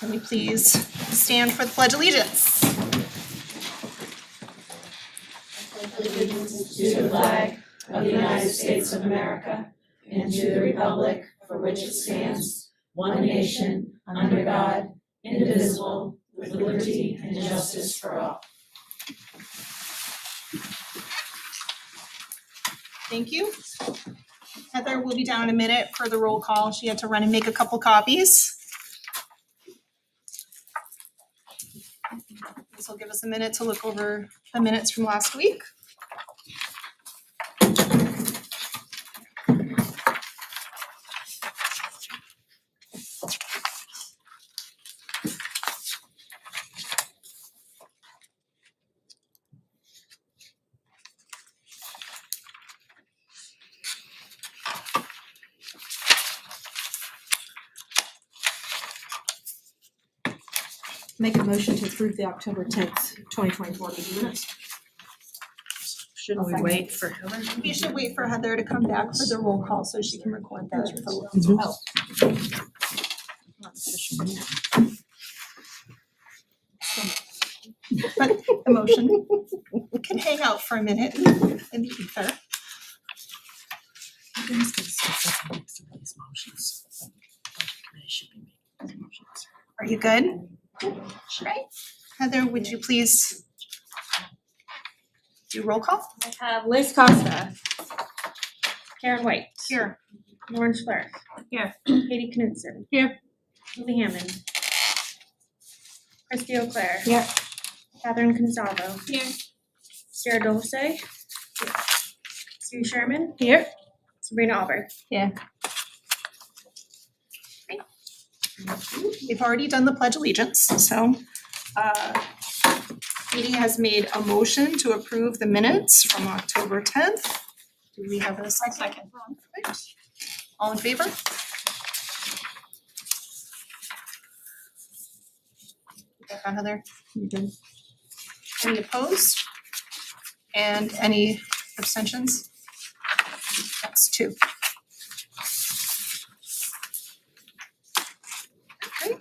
Can we please stand for the Pledge of Allegiance? Allegiance to the flag of the United States of America and to the republic for which it stands, one nation, under God, indivisible, with liberty and justice for all. Thank you. Heather will be down in a minute for the roll call. She had to run and make a couple copies. This will give us a minute to look over the minutes from last week. Make a motion to approve the October 10th, 2024 meeting minutes. Shouldn't we wait for Heather? We should wait for Heather to come back for the roll call so she can record those votes. But the motion can hang out for a minute in the ether. Are you good? Right. Heather, would you please do roll call? I have Liz Costa. Karen White. Here. Lauren Schlerth. Here. Katie Knudsen. Here. Lily Hammond. Christy O'Clair. Here. Catherine Consalvo. Here. Sarah Dulce. Here. Sue Sherman. Here. Sabrina Albert. Here. We've already done the Pledge of Allegiance, so Katie has made a motion to approve the minutes from October 10th. Do we have a second? Perfect. All in favor? Got that, Heather? You good? Any opposed? And any abstentions? That's 2. Okay.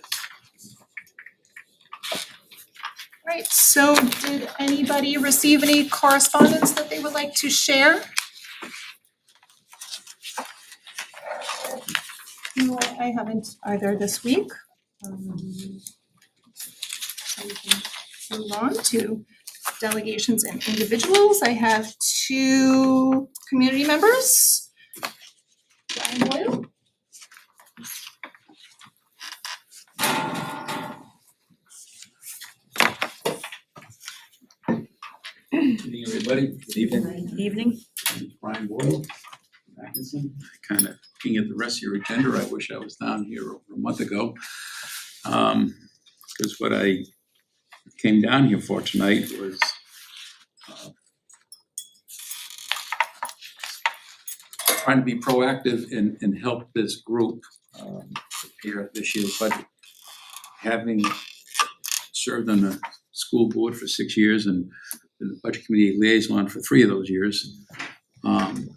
Right, so did anybody receive any correspondence that they would like to share? No, I haven't either this week. So we can move on to delegations and individuals. I have 2 community members. Brian Boyle. Good evening, everybody. Good evening. Evening. Brian Boyle, Atkinson. Kind of looking at the rest of your agenda, I wish I was down here over a month ago. Because what I came down here for tonight was trying to be proactive and help this group prepare this year's budget. Having served on the school board for 6 years and the budget committee liaison for 3 of those years, I'm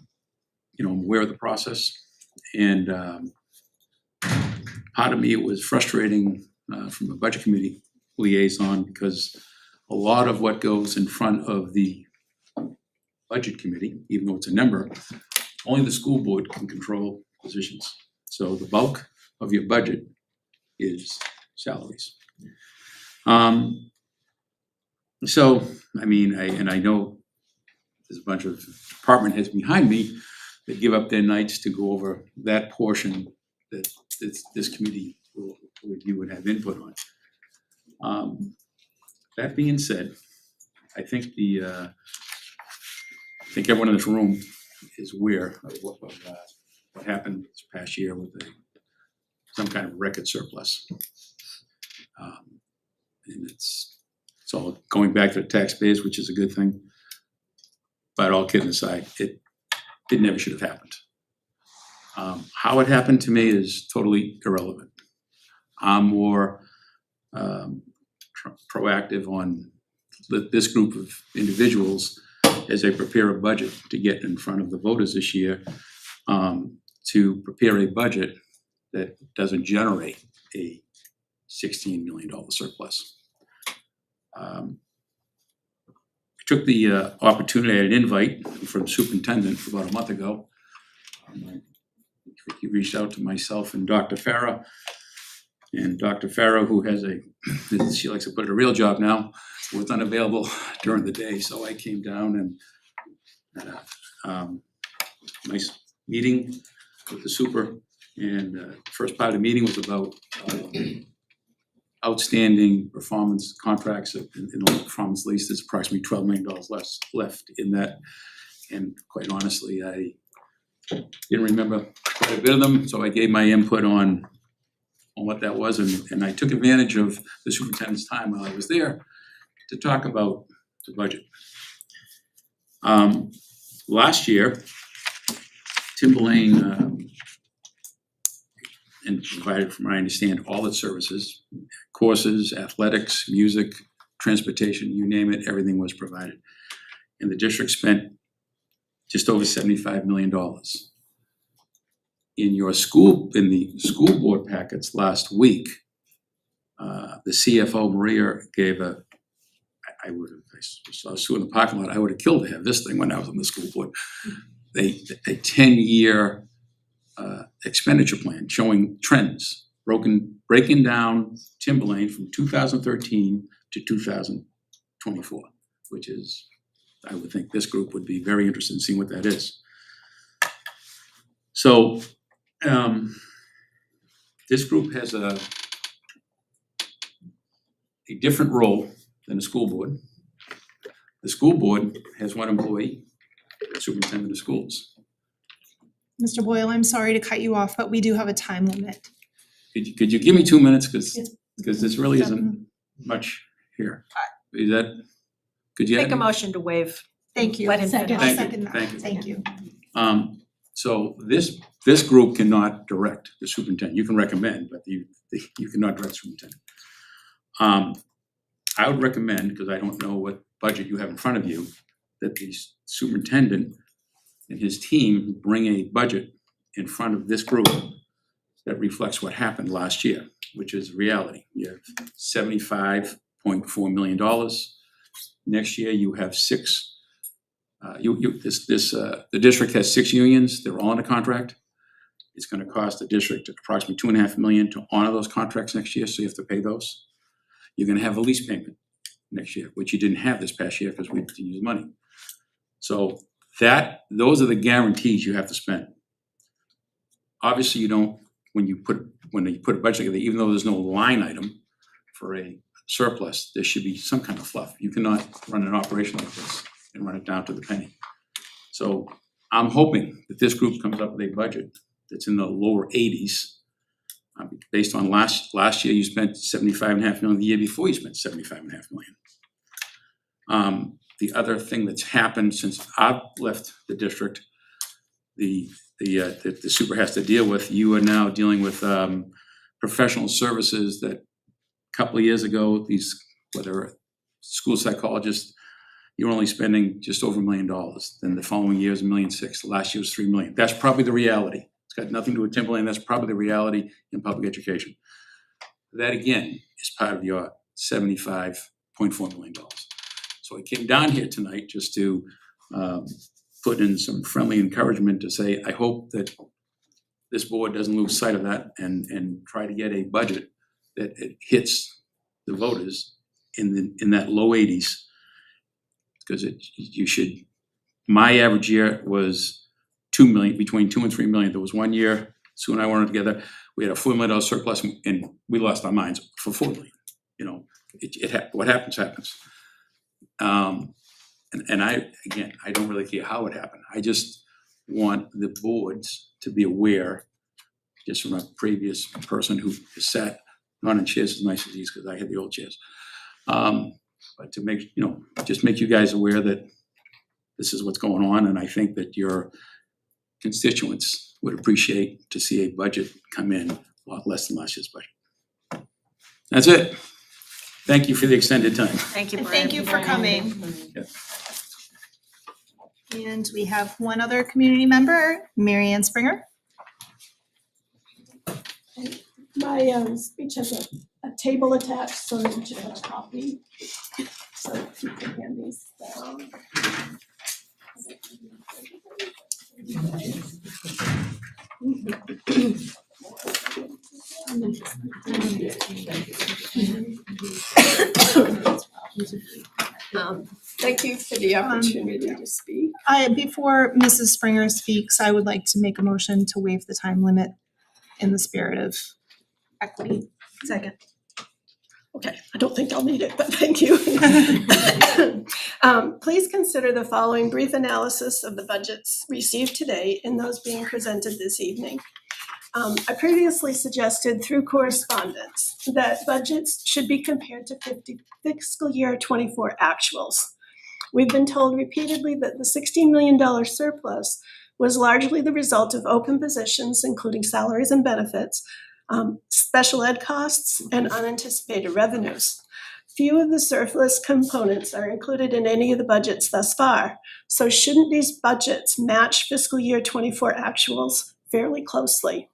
aware of the process, and part of me it was frustrating from a budget committee liaison because a lot of what goes in front of the budget committee, even though it's a number, only the school board can control positions. So the bulk of your budget is salaries. So, I mean, I know there's a bunch of department heads behind me that give up their nights to go over that portion that this committee will review and have input on. That being said, I think I think everyone in this room is aware of what happened this past year with some kind of record surplus. And it's all going back to the taxpayers, which is a good thing. But all kidding aside, it never should have happened. How it happened to me is totally irrelevant. I'm more proactive on this group of individuals as they prepare a budget to get in front of the voters this year, to prepare a budget that doesn't generate a $16 million surplus. I took the opportunity, I had an invite from superintendent about a month ago. He reached out to myself and Dr. Farah. And Dr. Farah, who has she likes to put it, a real job now, was unavailable during the day, so I came down and had a nice meeting with the super. And the first part of the meeting was about outstanding performance contracts in the performance lease. There's approximately $12 million left in that. And quite honestly, I didn't remember quite a bit of them, so I gave my input on what that was, and I took advantage of the superintendent's time while I was there to talk about the budget. Last year, Timberlane and provided, from what I understand, all its services, courses, athletics, music, transportation, you name it, everything was provided. And the district spent just over $75 million. In the school board packets last week, the CFO, Maria, gave I saw Sue in the parking lot, I would have killed to have this thing when I was on the school board. A 10-year expenditure plan showing trends, breaking down Timberlane from 2013 to 2024, which is, I would think this group would be very interested in seeing what that is. So this group has a different role than the school board. The school board has one employee, superintendent of schools. Mr. Boyle, I'm sorry to cut you off, but we do have a time limit. Could you give me 2 minutes, because Yes. this really isn't much here. Is that, could you? Make a motion to waive. Thank you. Let him Second. finish. I'll Thank you. second that. Thank you. Thank you. So this group cannot direct the superintendent. You can recommend, but you cannot direct the superintendent. I would recommend, because I don't know what budget you have in front of you, that the superintendent and his team bring a budget in front of this group that reflects what happened last year, which is reality. You have $75.4 million. Next year you have the district has 6 unions. They're all under contract. It's going to cost the district approximately $2.5 million to honor those contracts next year, so you have to pay those. You're going to have a lease payment next year, which you didn't have this past year because we didn't use money. So those are the guarantees you have to spend. Obviously, you don't, when you put a budget together, even though there's no line item for a surplus, there should be some kind of fluff. You cannot run an operation like this and run it down to the penny. So I'm hoping that this group comes up with a budget that's in the lower 80s. Based on last year, you spent $75.5 million. The year before, you spent $75.5 million. The other thing that's happened since I've left the district, the super has to deal with, you are now dealing with professional services that a couple of years ago, whether school psychologists, you were only spending just over $1 million. Then the following year is $1.6 million. Last year was $3 million. That's probably the reality. It's got nothing to do with Timberlane. That's probably the reality in public education. That again is part of your $75.4 million. So I came down here tonight just to put in some friendly encouragement to say, I hope that this board doesn't lose sight of that and try to get a budget that it hits the voters in that low 80s. Because my average year was $2 million, between $2 and $3 million. There was one year, Sue and I were together, we had a $4 million surplus and we lost our minds for $4 million. You know, what happens, happens. And I don't really care how it happened. I just want the boards to be aware, just from a previous person who sat not in chairs as nice as these, because I had the old chairs. But to make, just make you guys aware that this is what's going on, and I think that your constituents would appreciate to see a budget come in a lot less than last year's budget. That's it. Thank you for the extended time. Thank you, And Brian. thank you for coming. Yeah. And we have one other community member, Mary Ann Springer. My speech has a table attached so that you should have a copy. So if you can hand these down. Thank you for the opportunity to speak. Before Mrs. Springer speaks, I would like to make a motion to waive the time limit in the spirit of equity. Second. Okay, I don't think I'll need it, but thank you. Please consider the following brief analysis of the budgets received today and those being presented this evening. I previously suggested through correspondence that budgets should be compared to fiscal year 24 actuals. We've been told repeatedly that the $16 million surplus was largely the result of open positions, including salaries and benefits, special ed costs, and unanticipated revenues. Few of the surplus components are included in any of the budgets thus far, so shouldn't these budgets match fiscal year 24 actuals fairly closely?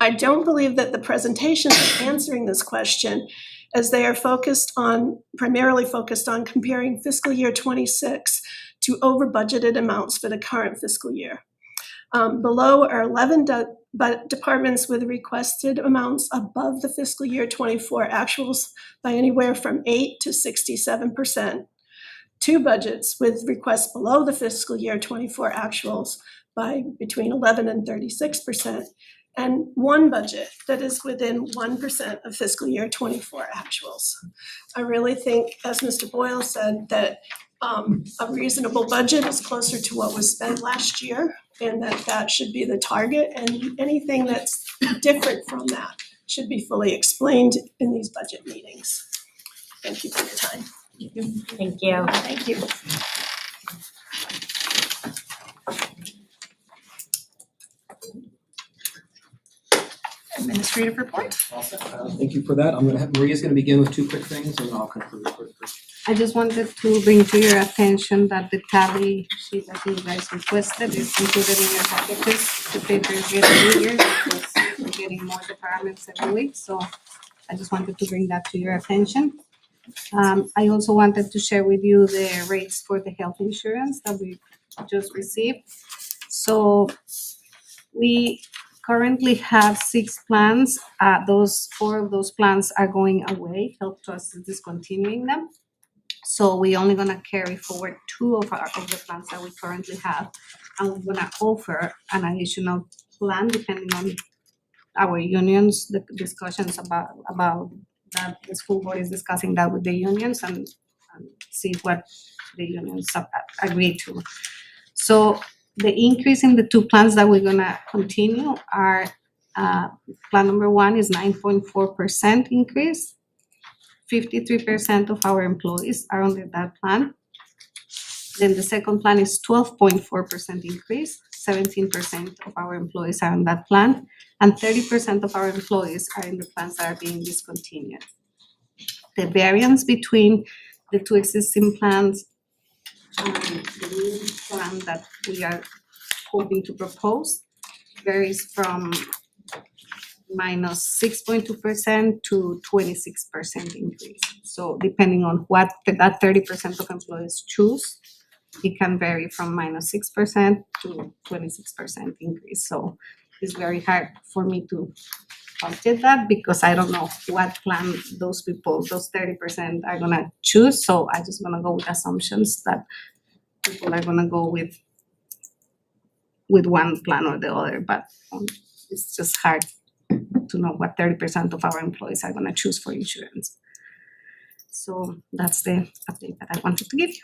I don't believe that the presentations are answering this question, as they are primarily focused on comparing fiscal year 26 to over budgeted amounts for the current fiscal year. Below are 11 departments with requested amounts above the fiscal year 24 actuals by anywhere from 8 to 67%. 2 budgets with requests below the fiscal year 24 actuals by between 11 and 36%. And 1 budget that is within 1% of fiscal year 24 actuals. I really think, as Mr. Boyle said, that a reasonable budget is closer to what was spent last year, and that should be the target, and anything that's different from that should be fully explained in these budget meetings. Thank you for your time. Thank you. Thank you. Administrative report. Thank you for that. Maria's gonna begin with 2 quick things and I'll conclude quickly. I just wanted to bring to your attention that the tally sheet that you guys requested is included in your packages. The paper is getting bigger because we're getting more departments every week, so I just wanted to bring that to your attention. I also wanted to share with you the rates for the health insurance that we just received. So we currently have 6 plans. 4 of those plans are going away. Health Trust is discontinuing them. So we're only gonna carry forward 2 of the plans that we currently have. And we're gonna offer an additional plan depending on our unions, the discussions about that. The school board is discussing that with the unions and see what the unions agree to. So the increase in the 2 plans that we're gonna continue are, plan number 1 is 9.4% increase. 53% of our employees are under that plan. Then the second plan is 12.4% increase. 17% of our employees are on that plan, and 30% of our employees are in the plans that are being discontinued. The variance between the 2 existing plans and the new plan that we are hoping to propose varies from minus 6.2% to 26% increase. So depending on what that 30% of employees choose, it can vary from minus 6% to 26% increase. So it's very hard for me to budget that because I don't know what plan those people, those 30% are gonna choose. So I just gonna go with assumptions that people are gonna go with one plan or the other, but it's just hard to know what 30% of our employees are gonna choose for insurance. So that's the update that I wanted to give you.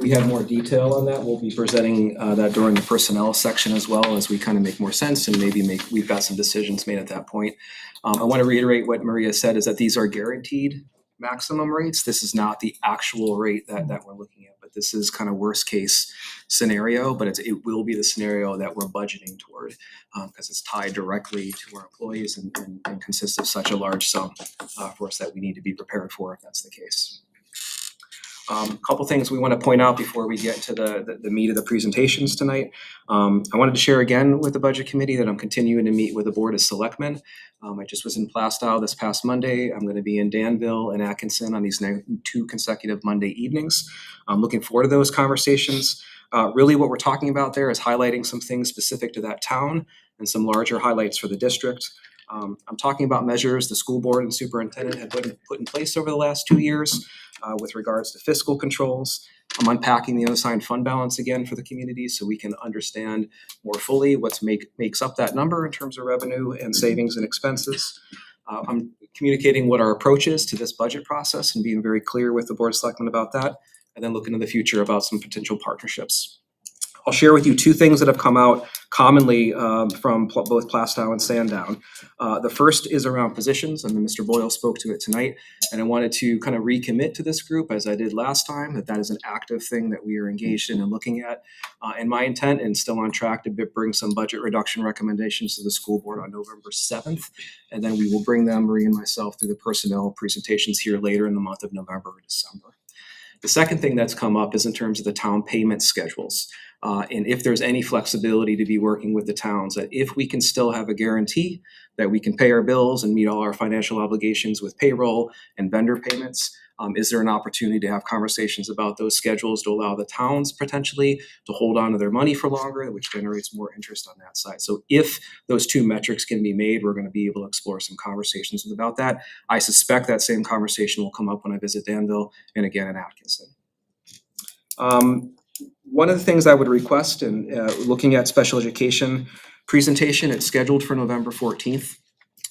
We have more detail on that. We'll be presenting that during the personnel section as well as we kind of make more sense and we've got some decisions made at that point. I want to reiterate what Maria said is that these are guaranteed maximum rates. This is not the actual rate that we're looking at, but this is kind of worst case scenario, but it will be the scenario that we're budgeting toward because it's tied directly to our employees and consists of such a large sum for us that we need to be prepared for if that's the case. Couple things we want to point out before we get to the meat of the presentations tonight. I wanted to share again with the Budget Committee that I'm continuing to meet with the Board of Selectmen. I just was in Plastow this past Monday. I'm going to be in Danville and Atkinson on these 2 consecutive Monday evenings. I'm looking forward to those conversations. Really what we're talking about there is highlighting some things specific to that town and some larger highlights for the district. I'm talking about measures the school board and superintendent have put in place over the last 2 years with regards to fiscal controls. I'm unpacking the unassigned fund balance again for the community so we can understand more fully what makes up that number in terms of revenue and savings and expenses. I'm communicating what our approach is to this budget process and being very clear with the Board of Selectmen about that, and then looking to the future about some potential partnerships. I'll share with you 2 things that have come out commonly from both Plastow and Sandown. The first is around positions, and Mr. Boyle spoke to it tonight. And I wanted to kind of recommit to this group, as I did last time, that is an active thing that we are engaged in and looking at. And my intent, and still on track to bring some budget reduction recommendations to the school board on November 7th. And then we will bring them, Marie and myself, through the personnel presentations here later in the month of November or December. The second thing that's come up is in terms of the town payment schedules. And if there's any flexibility to be working with the towns, that if we can still have a guarantee that we can pay our bills and meet all our financial obligations with payroll and vendor payments, is there an opportunity to have conversations about those schedules to allow the towns potentially to hold on to their money for longer, which generates more interest on that side. So if those 2 metrics can be made, we're going to be able to explore some conversations about that. I suspect that same conversation will come up when I visit Danville and again in Atkinson. One of the things I would request, and looking at special education presentation, it's scheduled for November 14th.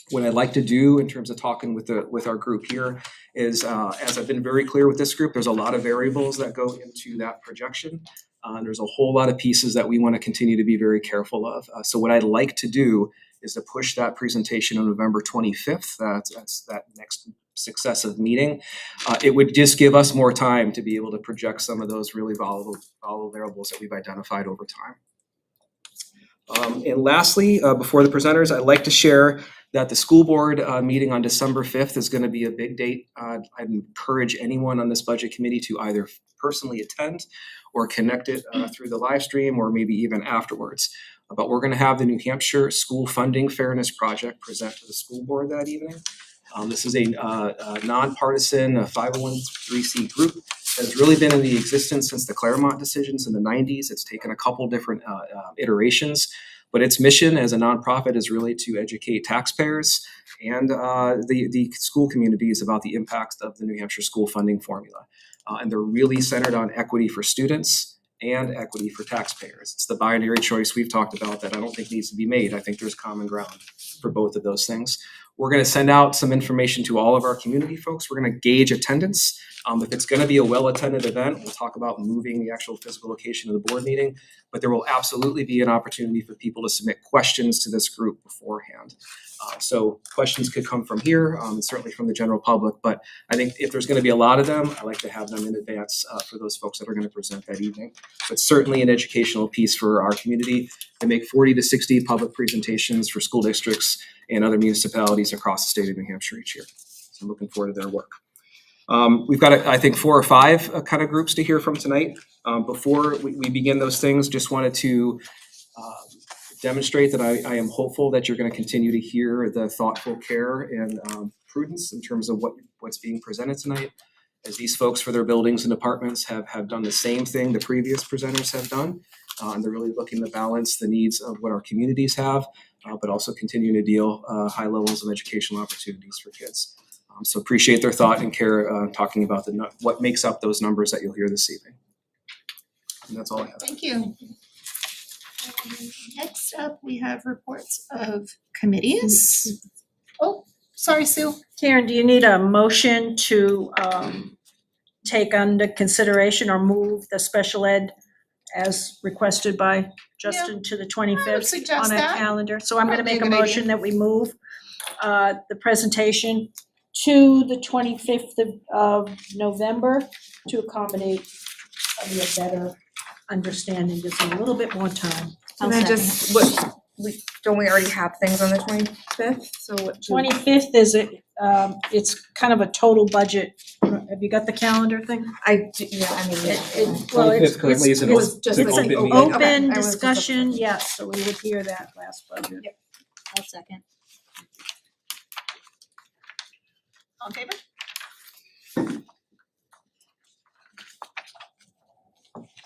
What I'd like to do in terms of talking with our group here is, as I've been very clear with this group, there's a lot of variables that go into that projection. There's a whole lot of pieces that we want to continue to be very careful of. So what I'd like to do is to push that presentation on November 25th. That's that next successive meeting. It would just give us more time to be able to project some of those really volatile variables that we've identified over time. And lastly, before the presenters, I'd like to share that the school board meeting on December 5th is going to be a big date. I'd encourage anyone on this budget committee to either personally attend or connect it through the live stream or maybe even afterwards. But we're going to have the New Hampshire School Funding Fairness Project present to the school board that evening. This is a nonpartisan 501(c)(3) group that has really been in the existence since the Claremont decisions in the 90s. It's taken a couple different iterations, but its mission as a nonprofit is really to educate taxpayers and the school communities about the impacts of the New Hampshire school funding formula. And they're really centered on equity for students and equity for taxpayers. It's the binary choice we've talked about that I don't think needs to be made. I think there's common ground for both of those things. We're going to send out some information to all of our community folks. We're going to gauge attendance. If it's going to be a well-attended event, we'll talk about moving the actual physical location of the board meeting, but there will absolutely be an opportunity for people to submit questions to this group beforehand. So questions could come from here, certainly from the general public, but I think if there's going to be a lot of them, I like to have them in advance for those folks that are going to present that evening. But certainly an educational piece for our community. They make 40 to 60 public presentations for school districts and other municipalities across the state of New Hampshire each year. So I'm looking forward to their work. We've got, I think, 4 or 5 kind of groups to hear from tonight. Before we begin those things, just wanted to demonstrate that I am hopeful that you're going to continue to hear the thoughtful care and prudence in terms of what's being presented tonight, as these folks for their buildings and departments have done the same thing the previous presenters have done. And they're really looking to balance the needs of what our communities have, but also continue to deal high levels of educational opportunities for kids. So appreciate their thought and care talking about what makes up those numbers that you'll hear this evening. And that's all I have. Thank you. Next up, we have reports of committees. Oh, sorry, Sue. Karen, do you need a motion to take under consideration or move the special ed as requested by Justin to the 25th suggest on our that. calendar? So I'm going to Probably make a a good motion idea. that we move the presentation to the 25th of November to accommodate a better understanding, just a little bit more time. And then just, don't we already have things on the 25th? So what? 25th is it's kind of a total budget. Have you got the calendar thing? Well, it's currently is an it's- just it's an an open meeting. open discussion, yes, so we would hear that last budget. I'll second. All in favor?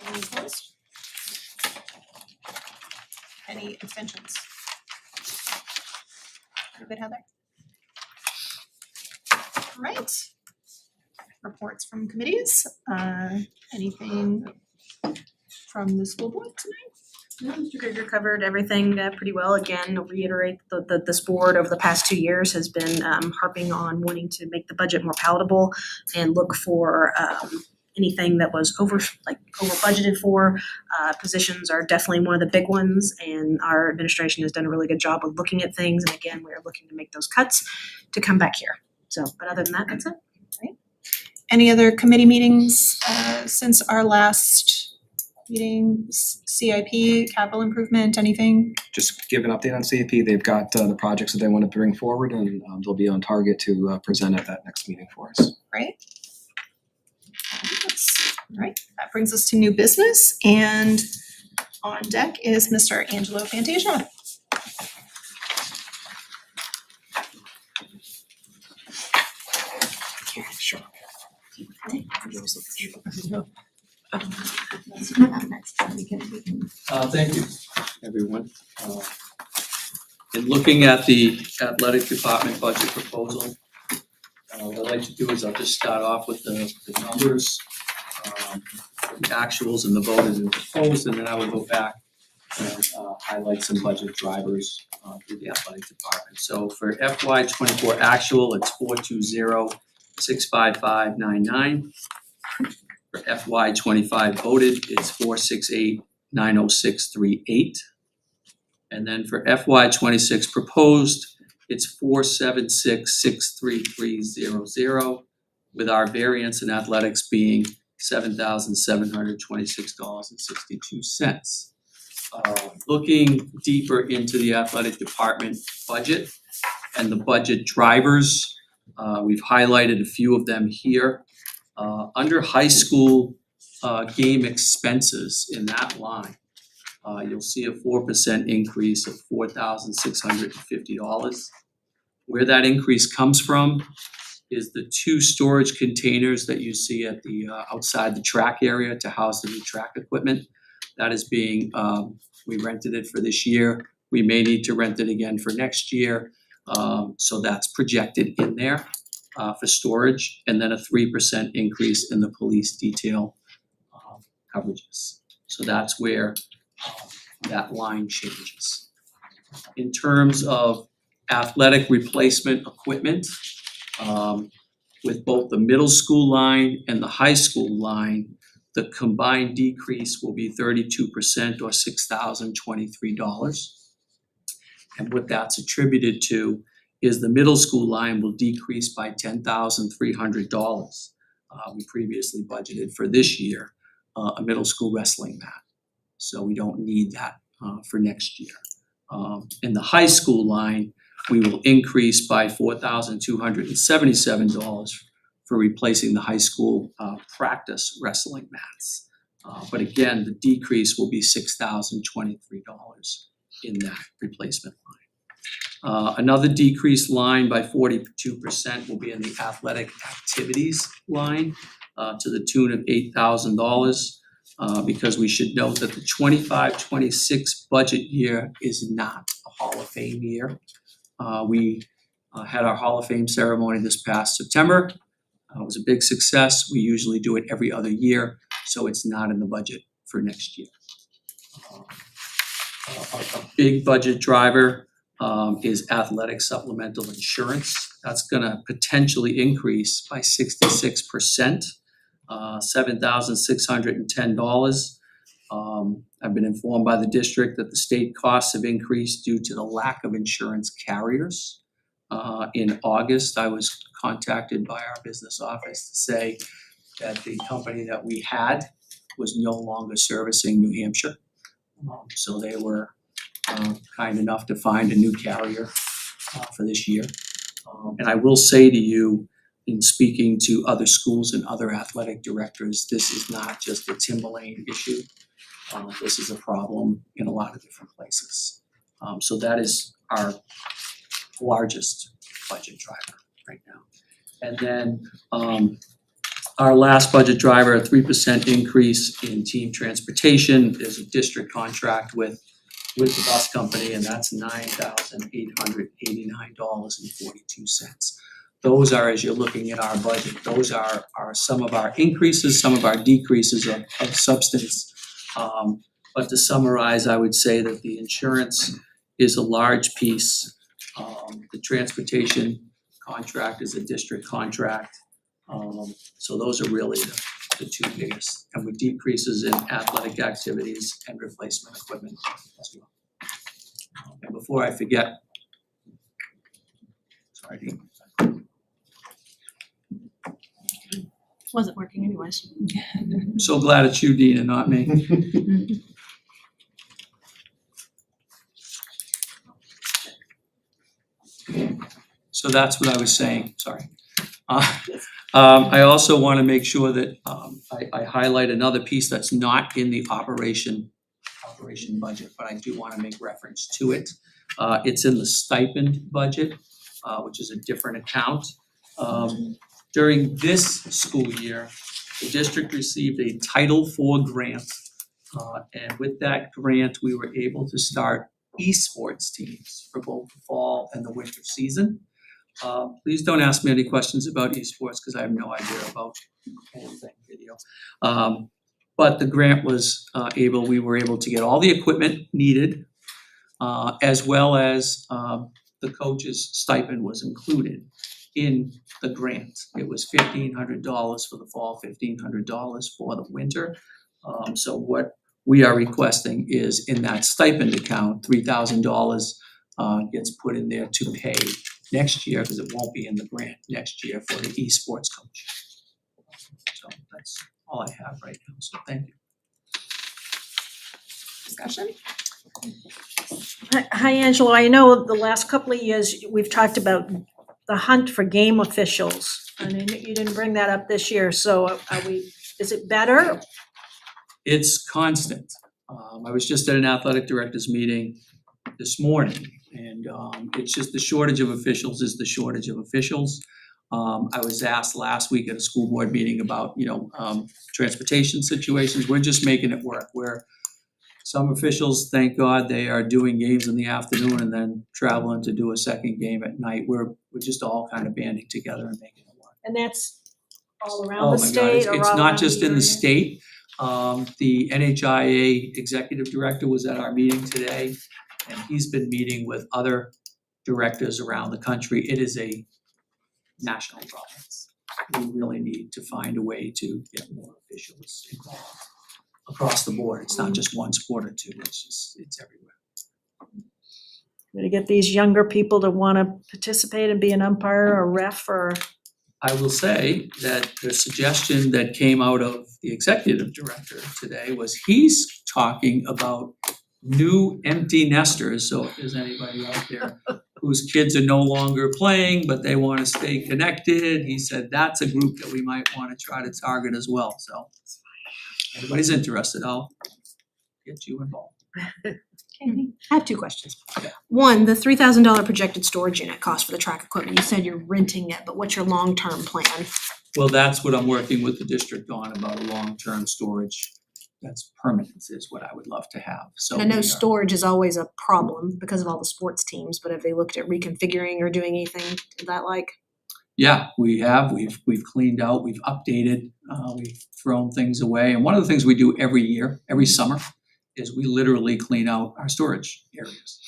Any opposed? Any abstentions? You good, Heather? All right. Reports from committees, anything from the school board tonight? No, Mr. Krieger covered everything pretty well. Again, I'll reiterate this board over the past 2 years has been harping on wanting to make the budget more palatable and look for anything that was over budgeted for. Positions are definitely one of the big ones, and our administration has done a really good job of looking at things. And again, we're looking to make those cuts to come back here. So, but other than that, that's it. Any other committee meetings since our last meeting, CIP, capital improvement, anything? Just give an update on CIP. They've got the projects that they want to bring forward, and they'll be on target to present at that next meeting for us. Right? All right, that brings us to new business, and on deck is Mr. Angelo Fantasia. Sure. Thank you, everyone. In looking at the athletic department budget proposal, what I'd like to do is I'll just start off with the numbers, the actuals and the voted and proposed, and then I will go back and highlight some budget drivers for the athletic department. So for FY '24 actual, it's 420-65599. For FY '25 voted, it's 468-90638. And then for FY '26 proposed, it's 476-63300, with our variance in athletics being $7,726.62. Looking deeper into the athletic department budget and the budget drivers, we've highlighted a few of them here. Under high school game expenses in that line, you'll see a 4% increase of $4,650. Where that increase comes from is the 2 storage containers that you see at the outside the track area to house the new track equipment. That is being, we rented it for this year. We may need to rent it again for next year. So that's projected in there for storage, and then a 3% increase in the police detail coverages. So that's where that line changes. In terms of athletic replacement equipment, with both the middle school line and the high school line, the combined decrease will be 32% or $6,023. And what that's attributed to is the middle school line will decrease by $10,300. We previously budgeted for this year a middle school wrestling mat, so we don't need that for next year. In the high school line, we will increase by $4,277 for replacing the high school practice wrestling mats. But again, the decrease will be $6,023 in that replacement line. Another decreased line by 42% will be in the athletic activities line to the tune of $8,000. Because we should note that the 25-26 budget year is not a Hall of Fame year. We had our Hall of Fame ceremony this past September. It was a big success. We usually do it every other year, so it's not in the budget for next year. A big budget driver is athletic supplemental insurance. That's gonna potentially increase by 66%. $7,610. I've been informed by the district that the state costs have increased due to the lack of insurance carriers. In August, I was contacted by our business office to say that the company that we had was no longer servicing New Hampshire. So they were kind enough to find a new carrier for this year. And I will say to you, in speaking to other schools and other athletic directors, this is not just a Timberlane issue. This is a problem in a lot of different places. So that is our largest budget driver right now. And then our last budget driver, a 3% increase in team transportation. There's a district contract with the bus company, and that's $9,889.42. Those are, as you're looking at our budget, those are some of our increases, some of our decreases of substance. But to summarize, I would say that the insurance is a large piece. The transportation contract is a district contract. So those are really the two biggest, and with decreases in athletic activities and replacement equipment as well. And before I forget, sorry, Dean. Wasn't working anyways. I'm so glad it's you, Dean, and not me. So that's what I was saying, sorry. I also want to make sure that I highlight another piece that's not in the operation budget, but I do want to make reference to it. It's in the stipend budget, which is a different account. During this school year, the district received a Title IV grant. And with that grant, we were able to start esports teams for both the fall and the winter season. Please don't ask me any questions about esports because I have no idea about anything video. But the grant was we were able to get all the equipment needed, as well as the coach's stipend was included in the grant. It was $1,500 for the fall, $1,500 for the winter. So what we are requesting is in that stipend account, $3,000 gets put in there to pay next year, because it won't be in the grant next year, for the esports coach. So that's all I have right now, so thank you. Discussion? Hi, Angelo. I know the last couple of years, we've talked about the hunt for game officials. And you didn't bring that up this year, so is it better? It's constant. I was just at an athletic directors meeting this morning, and it's just the shortage of officials is the shortage of officials. I was asked last week at a school board meeting about, transportation situations. We're just making it work, where some officials, thank God, they are doing games in the afternoon and then traveling to do a second game at night. We're just all kind of banding together and making it work. And that's all Oh around the my God, state or all it's around not just in the area? state. The NHIA executive director was at our meeting today, and he's been meeting with other directors around the country. It is a national problem. We really need to find a way to get more officials involved across the board. It's not just one sport or two, it's everywhere. To get these younger people to wanna participate and be an umpire or ref or? I will say that the suggestion that came out of the executive director today was he's talking about new empty nesters. So if there's anybody out there whose kids are no longer playing, but they want to stay connected, he said that's a group that we might want to try to target as well. So if anybody's interested, I'll get you involved. I have two questions. One, the $3,000 projected storage unit cost for the track equipment, you said you're renting it, but what's your long-term plan? Well, that's what I'm working with the district on, about a long-term storage that's permanent is what I would love to have. So I know storage is always a problem because of all the sports teams, but have they looked at reconfiguring or doing anything to that like? Yeah, we have. We've cleaned out, we've updated, we've thrown things away. And one of the things we do every year, every summer, is we literally clean out our storage areas.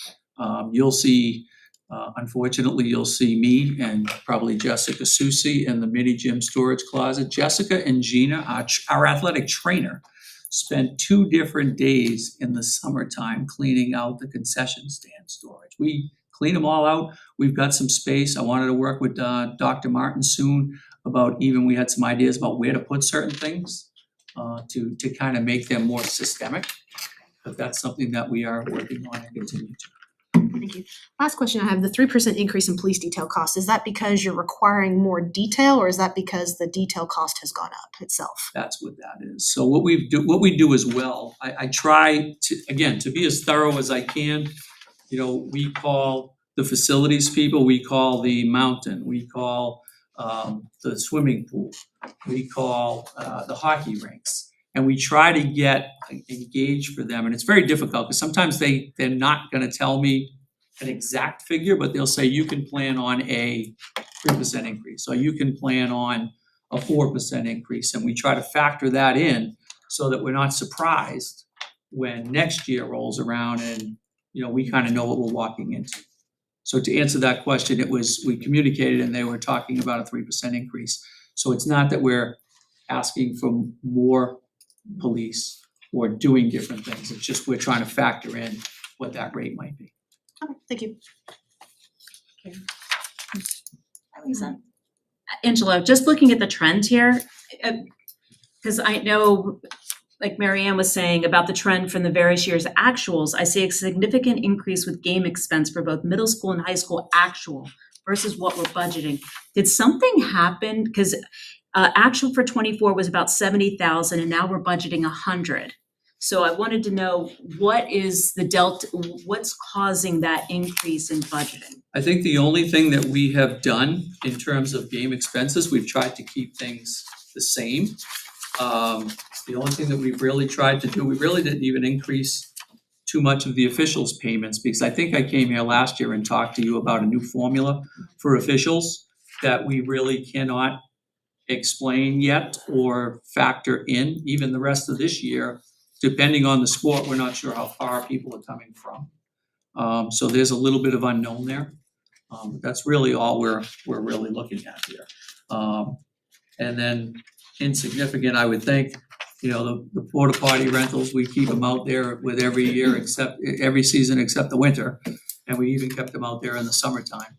You'll see, unfortunately, you'll see me and probably Jessica Susi in the mini gym storage closet. Jessica and Gina, our athletic trainer, spent 2 different days in the summertime cleaning out the concession stand storage. We clean them all out. We've got some space. I wanted to work with Dr. Martin soon about we had some ideas about where to put certain things to kind of make them more systemic. But that's something that we are working on and continue to. Thank you. Last question I have, the 3% increase in police detail costs, is that because you're requiring more detail or is that because the detail cost has gone up itself? That's what that is. So what we do as well, I try to, again, to be as thorough as I can. You know, we call the facilities people, we call the mountain, we call the swimming pool, we call the hockey rinks. And we try to get engaged for them, and it's very difficult because sometimes they're not gonna tell me an exact figure, but they'll say you can plan on a 3% increase, or you can plan on a 4% increase, and we try to factor that in so that we're not surprised when next year rolls around and, you know, we kind of know what we're walking into. So to answer that question, we communicated and they were talking about a 3% increase. So it's not that we're asking for more police or doing different things, it's just we're trying to factor in what that rate might be. Okay, thank you. Lisa? Angela, just looking at the trend here, because I know, like Mary Ann was saying about the trend from the various years' actuals, I see a significant increase with game expense for both middle school and high school actual versus what we're budgeting. Did something happen? Because actual for '24 was about 70,000 and now we're budgeting 100. So I wanted to know what is the delta, what's causing that increase in budgeting? I think the only thing that we have done in terms of game expenses, we've tried to keep things the same. The only thing that we've really tried to do, we really didn't even increase too much of the officials' payments, because I think I came here last year and talked to you about a new formula for officials that we really cannot explain yet or factor in. Even the rest of this year, depending on the sport, we're not sure how far people are coming from. So there's a little bit of unknown there. That's really all we're really looking at here. And then insignificant, I would think, you know, the porta potty rentals, we keep them out there with every year except every season except the winter. And we even kept them out there in the summertime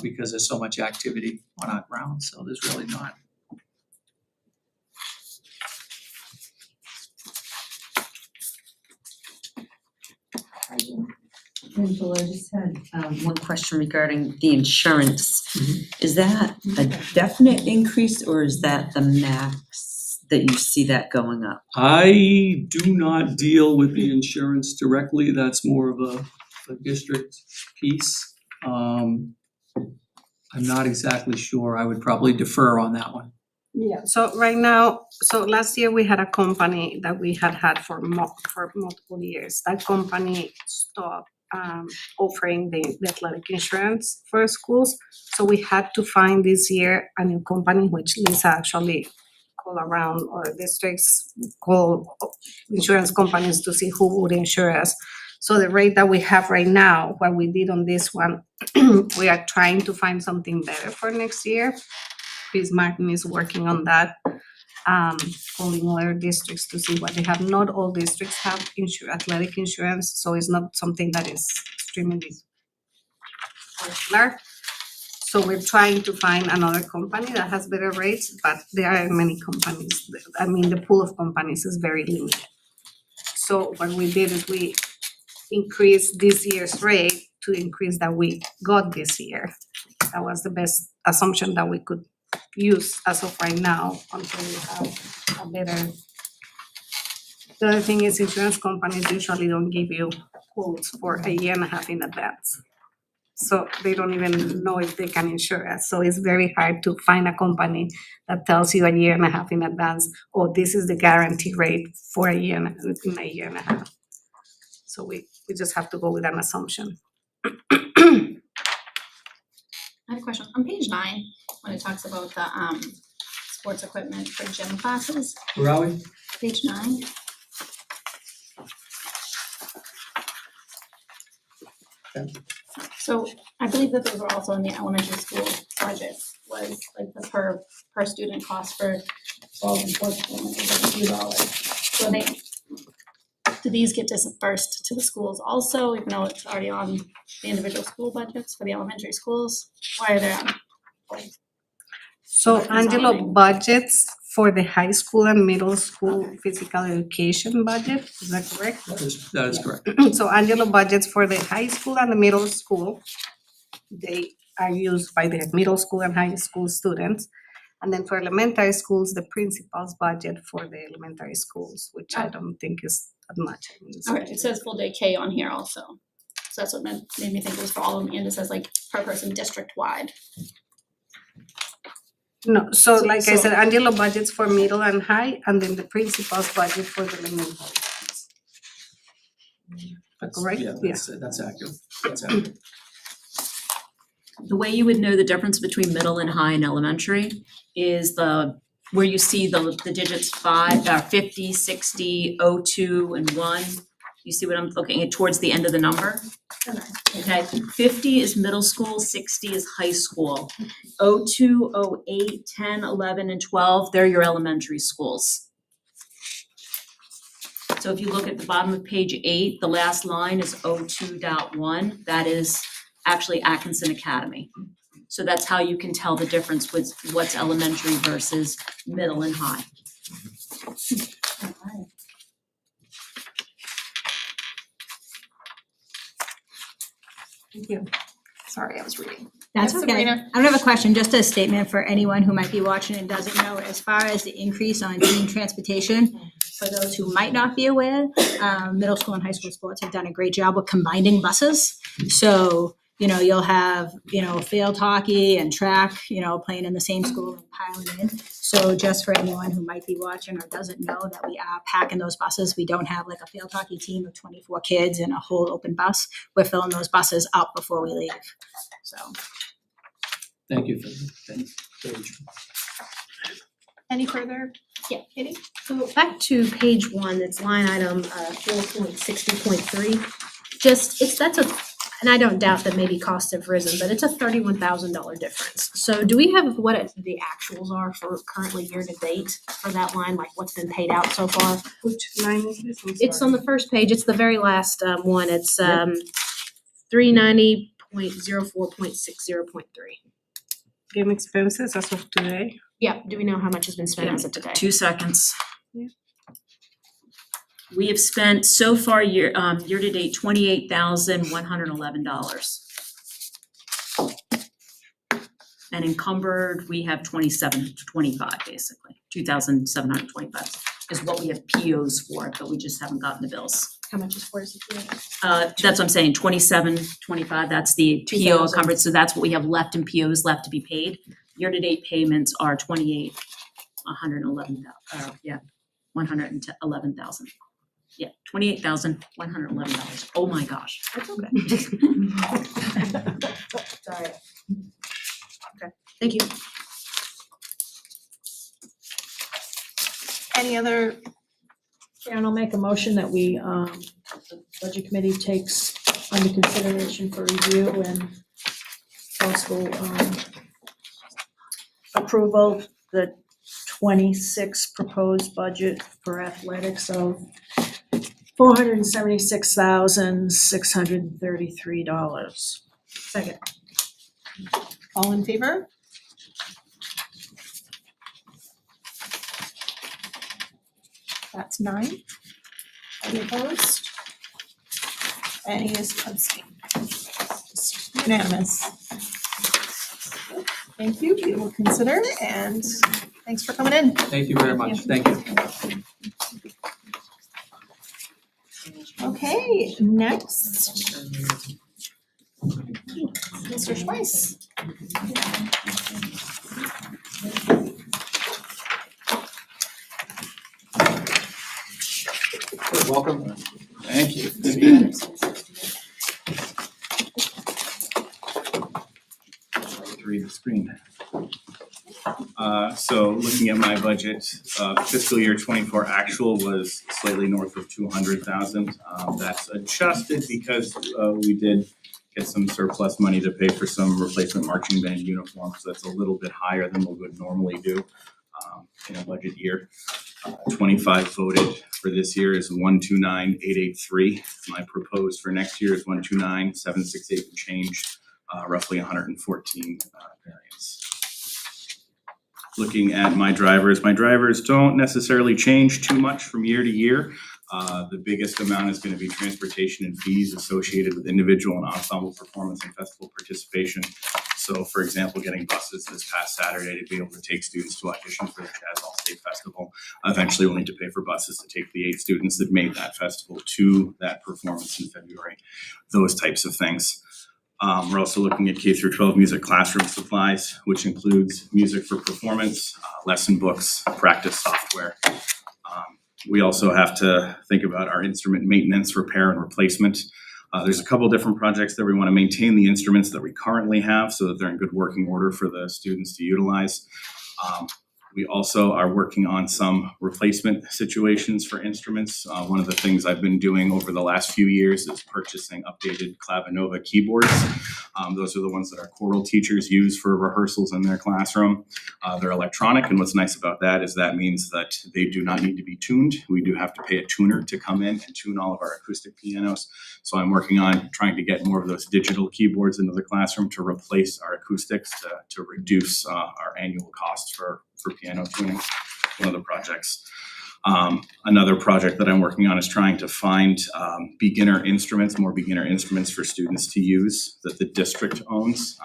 because there's so much activity on our grounds. So there's really not. Angela, I just had one question regarding the insurance. Is that a definite increase or is that the max that you see that going up? I do not deal with the insurance directly. That's more of a district piece. I'm not exactly sure. I would probably defer on that one. Yeah, so right now, so last year we had a company that we had for multiple years. That company stopped offering the athletic insurance for schools. So we had to find this year a new company, which Lisa actually called around or districts, call insurance companies to see who would insure us. So the rate that we have right now, what we did on this one, we are trying to find something better for next year. Chris Martin is working on that, calling other districts to see what they have. Not all districts have athletic insurance, so it's not something that is extremely popular. So we're trying to find another company that has better rates, but there are many companies. I mean, the pool of companies is very limited. So what we did is we increased this year's rate to increase that we got this year. That was the best assumption that we could use as of right now until we have a better. The other thing is insurance companies usually don't give you quotes for a year and a half in advance. So they don't even know if they can insure us. So it's very hard to find a company that tells you a year and a half in advance, oh, this is the guarantee rate for a year in a year and a half. So we just have to go with an assumption. I have a question. On page 9, when it talks about the sports equipment for gym classes, Where are we? page 9. Okay. So I believe that those were also in the elementary school budget, was like the per student cost for all the sports equipment was like a few dollars. So do these get dispersed to the schools also, even though it's already on the individual school budgets for the elementary schools? Why are they on? So Angelo budgets for the high school and middle school physical education budget, is that correct? That is correct. So Angelo budgets for the high school and the middle school, they are used by the middle school and high school students. And then for elementary schools, the principal's budget for the elementary schools, which I don't think is that much. I mean, it's- Okay, it says full day K on here also. So that's what made me think it was for all of them, and it says like per person district wide. No, so So- like I so- said, Angelo budgets for middle and high, and then the principal's budget for the elementary. Correct? Yeah, that's accurate. That's accurate. The way you would know the difference between middle and high and elementary is where you see the digits 50, 60, 02, and 1. You see what I'm looking at towards the end of the number? Okay, 50 is middle school, 60 is high school. 02, 08, 10, 11, and 12, they're your elementary schools. So if you look at the bottom of page 8, the last line is 02.1, that is actually Atkinson Academy. So that's how you can tell the difference with what's elementary versus middle and high. Thank you. Sorry, I was reading. That's Yes, okay. Sabrina? I don't have a question, just a statement for anyone who might be watching and doesn't know, as far as the increase on teen transportation, for those who might not be aware, middle school and high school sports have done a great job with combining buses. So, you'll have, field hockey and track, playing in the same school and piling in. So just for anyone who might be watching or doesn't know that we are packing those buses, we don't have like a field hockey team of 24 kids in a whole open bus. We're filling those buses up before we leave, so. Thank you for that. Very true. Any further? Yeah. Katie? So back to page 1, it's line item 4.60.3. And I don't doubt that maybe costs have risen, but it's a $31,000 difference. So do we have what the actuals are for currently year to date for that line, like what's been paid out so far? Which line is this? I'm It's sorry. on the first page, it's the very last one, it's 390.04.60.3. Game expenses as of today. Yeah, do we know how much has been spent as of today? 2 seconds. Yeah. We have spent so far year to date $28,111. And encumbered, we have 2725 basically, 2,725 is what we have POs for, but we just haven't gotten the bills. How much is for it? That's what I'm saying, 2725, that's the PO 2,000. encumbered, so that's what we have left in POs left to be paid. Year-to-date payments are 111,000. Yeah, $28,111. Oh my gosh. That's okay. Sorry. Okay, thank you. Any other, And I'll make a motion that we, the budget committee takes under consideration for review and possible, approval, the 26 proposed budget for athletics of $476,633. Second. all in favor? That's 9. Any opposed? Any is abstained? Unanimous. Thank you, we will consider, and thanks for coming in. Thank you very much, thank you. Okay, next. Mr. Schweiss. Welcome. Thank you. Read the screen. So looking at my budget, fiscal year 24 actual was slightly north of 200,000. That's adjusted because we did get some surplus money to pay for some replacement marching band uniforms. So that's a little bit higher than what we would normally do in a budget year. 25 voted for this year is 129,883. My proposed for next year is 129,768 and change. Roughly 114 variance. looking at my drivers don't necessarily change too much from year to year. The biggest amount is gonna be transportation and fees associated with individual and ensemble performance and festival participation. So for example, getting buses this past Saturday to be able to take students to audition for the Jazz All State Festival. Eventually we'll need to pay for buses to take the 8 students that made that festival to that performance in February, those types of things. We're also looking at K through 12 music classroom supplies, which includes music for performance, lesson books, practice software. We also have to think about our instrument maintenance, repair, and replacement. There's a couple different projects that we want to maintain the instruments that we currently have so that they're in good working order for the students to utilize. We also are working on some replacement situations for instruments. One of the things I've been doing over the last few years is purchasing updated Clavinova keyboards. Those are the ones that our choral teachers use for rehearsals in their classroom. They're electronic, and what's nice about that is that means that they do not need to be tuned. We do have to pay a tuner to come in and tune all of our acoustic pianos. So I'm working on trying to get more of those digital keyboards into the classroom to replace our acoustics to reduce our annual costs for piano tuning, one of the projects. Another project that I'm working on is trying to find more beginner instruments for students to use that the district owns.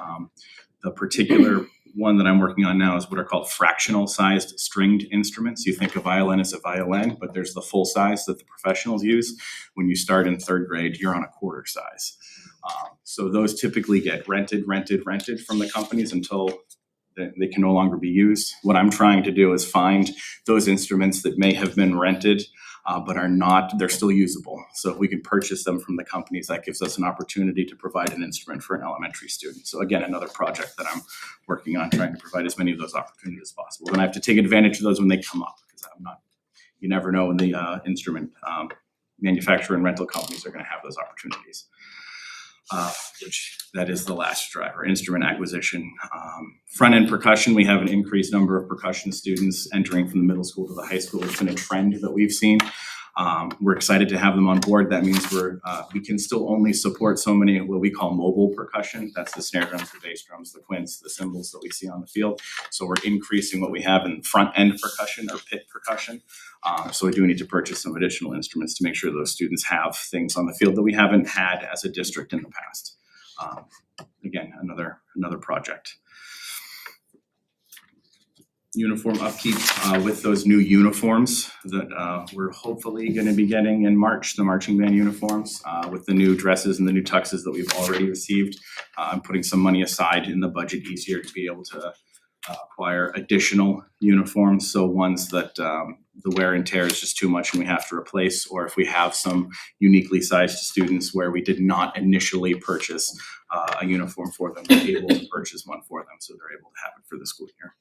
The particular one that I'm working on now is what are called fractional sized stringed instruments. You think a violin as a violin, but there's the full size that the professionals use. When you start in 3rd grade, you're on a quarter size. So those typically get rented from the companies until they can no longer be used. What I'm trying to do is find those instruments that may have been rented, but are not, they're still usable. So if we can purchase them from the companies, that gives us an opportunity to provide an instrument for an elementary student. So again, another project that I'm working on, trying to provide as many of those opportunities as possible. And I have to take advantage of those when they come up, because you never know when the instrument manufacturer and rental companies are gonna have those opportunities. Which that is the last driver, instrument acquisition. Front-end percussion, we have an increased number of percussion students entering from the middle school to the high school. It's been a trend that we've seen. We're excited to have them on board. That means we can still only support so many what we call mobile percussion. That's the snare drums, the bass drums, the quints, the cymbals that we see on the field. So we're increasing what we have in front-end percussion or pit percussion. So we do need to purchase some additional instruments to make sure those students have things on the field that we haven't had as a district in the past. Again, another project. Uniform upkeep with those new uniforms that we're hopefully going to be getting in March, the marching band uniforms with the new dresses and the new tuxes that we've already received. I'm putting some money aside in the budget each year to be able to acquire additional uniforms, so ones that the wear and tear is just too much and we have to replace, or if we have some uniquely sized students where we did not initially purchase a uniform for them, we're able to purchase one for them so they're able to have it for the school year.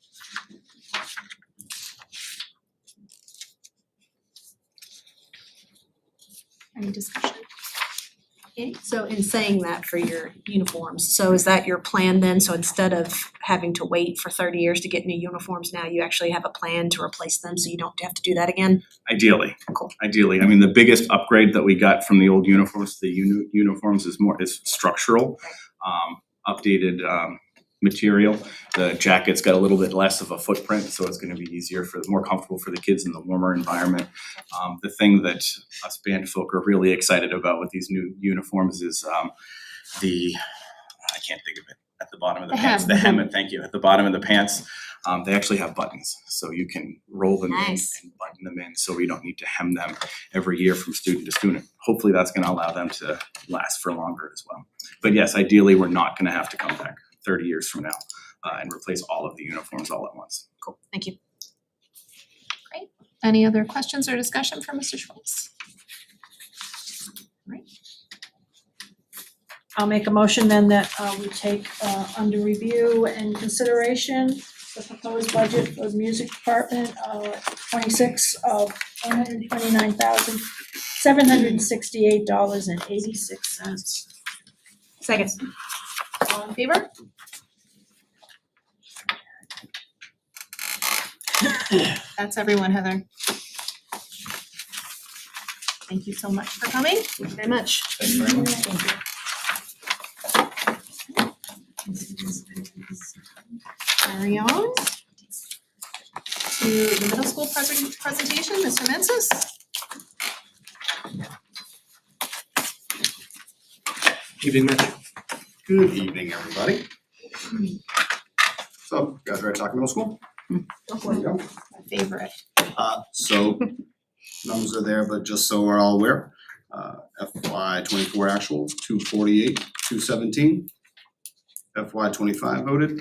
Any discussion? Okay, so in saying that for your uniforms, so is that your plan then? So instead of having to wait for 30 years to get new uniforms, now you actually have a plan to replace them so you don't have to do that again? Ideally. Cool. Ideally. I mean, the biggest upgrade that we got from the old uniforms to the uniforms is structural, updated material. The jacket's got a little bit less of a footprint, so it's going to be more comfortable for the kids in the warmer environment. The thing that us band folk are really excited about with these new uniforms is I can't think of it, at the bottom of the pants, the hem, thank you, at the bottom of the pants, they actually have buttons, so you can roll them in and button them in, so we don't need to hem them every year from student to student. Hopefully that's going to allow them to last for longer as well. But yes, ideally, we're not going to have to come back 30 years from now and replace all of the uniforms all at once. Cool, thank you. Great. Any other questions or discussion for Mr. Schwartz? Right. I'll make a motion then that we take under review and consideration the proposed budget for the music department, 26 of $129,768.86. Second. All in favor? That's everyone, Heather. Thank you so much for coming. Thank you very much. Thank you very much. Carry on. to the middle school presentation, Mr. Mensis. Evening, Mitch. Good evening, everybody. So, you guys ready to talk middle school? My favorite. So numbers are there, but just so we're all aware, FY 24 actual, 248, 217. FY 25 voted,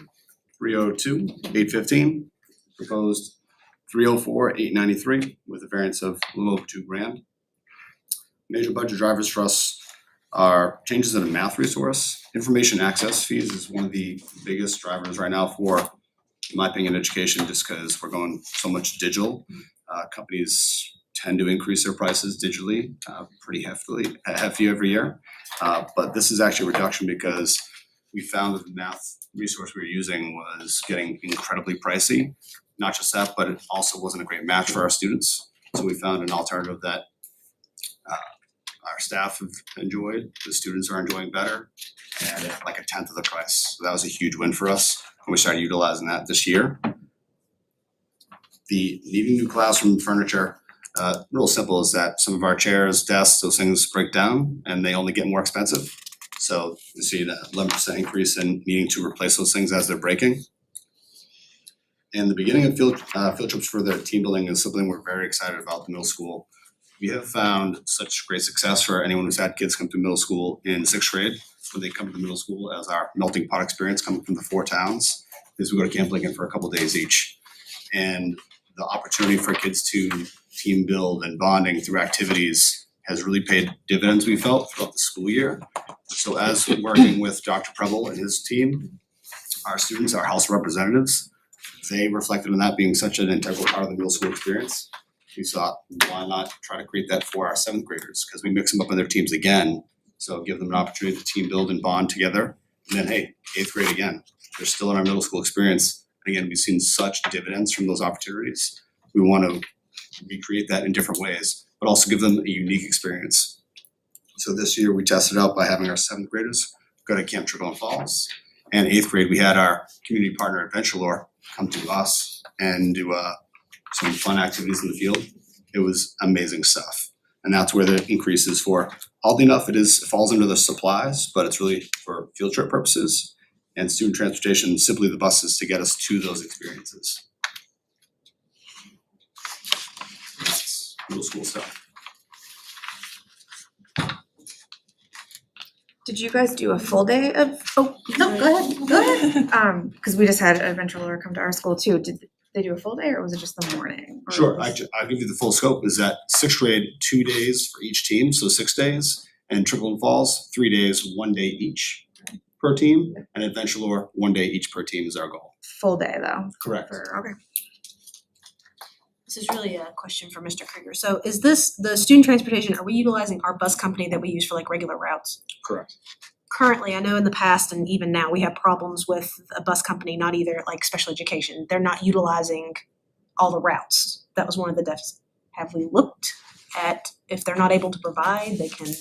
302, 815. Proposed 304, 893, with a variance of a little over $2,000. Major budget drivers for us are changes in the math resource. Information access fees is one of the biggest drivers right now for, in my opinion, education, just because we're going so much digital. Companies tend to increase their prices digitally pretty hefty every year. But this is actually a reduction because we found that the math resource we were using was getting incredibly pricey. Not just that, but it also wasn't a great match for our students. So we found an alternative that our staff have enjoyed, the students are enjoying better, and at like a tenth of the price. So that was a huge win for us, and we started utilizing that this year. The needing new classroom furniture, real simple, is that some of our chairs, desks, those things break down and they only get more expensive. So you see that 11% increase in needing to replace those things as they're breaking. And the beginning of field trips for the team building is something we're very excited about the middle school. We have found such great success for anyone who's had kids come to middle school in 6th grade when they come to the middle school as our melting pot experience coming from the 4 towns, is we go to Camp Lincoln for a couple days each. And the opportunity for kids to team build and bonding through activities has really paid dividends, we felt, throughout the school year. So as working with Dr. Preble and his team, our students, our house representatives, they reflected on that being such an integral part of the middle school experience. We thought, why not try to create that for our 7th graders? Because we mix them up in their teams again. So give them an opportunity to team build and bond together. And then, hey, 8th grade again, they're still in our middle school experience. And again, we've seen such dividends from those opportunities. We want to recreate that in different ways, but also give them a unique experience. So this year we tested out by having our 7th graders go to Camp Timberlane Falls. And 8th grade, we had our community partner Adventure Lore come to us and do some fun activities in the field. It was amazing stuff. And that's where the increase is for. Oddly enough, it falls under the supplies, but it's really for field trip purposes and student transportation, simply the buses to get us to those experiences. That's middle school stuff. Did you guys do a full day of, oh, no, go ahead. Cause we just had Adventure Lore come to our school too. Did they do a full day or was it just the morning? Or Sure, was- I'll give you the full scope. Is that 6th grade, 2 days for each team, so 6 days. And Timberlane Falls, 3 days, 1 day each per team. And Adventure Lore, 1 day each per team is our goal. Full day though? Correct. Okay. This is really a question for Mr. Krieger. So is this, the student transportation, are we utilizing our bus company that we use for like regular routes? Correct. Currently, I know in the past and even now, we have problems with a bus company, not either like special education. They're not utilizing all the routes. That was one of the deficits. Have we looked at if they're not able to provide, they can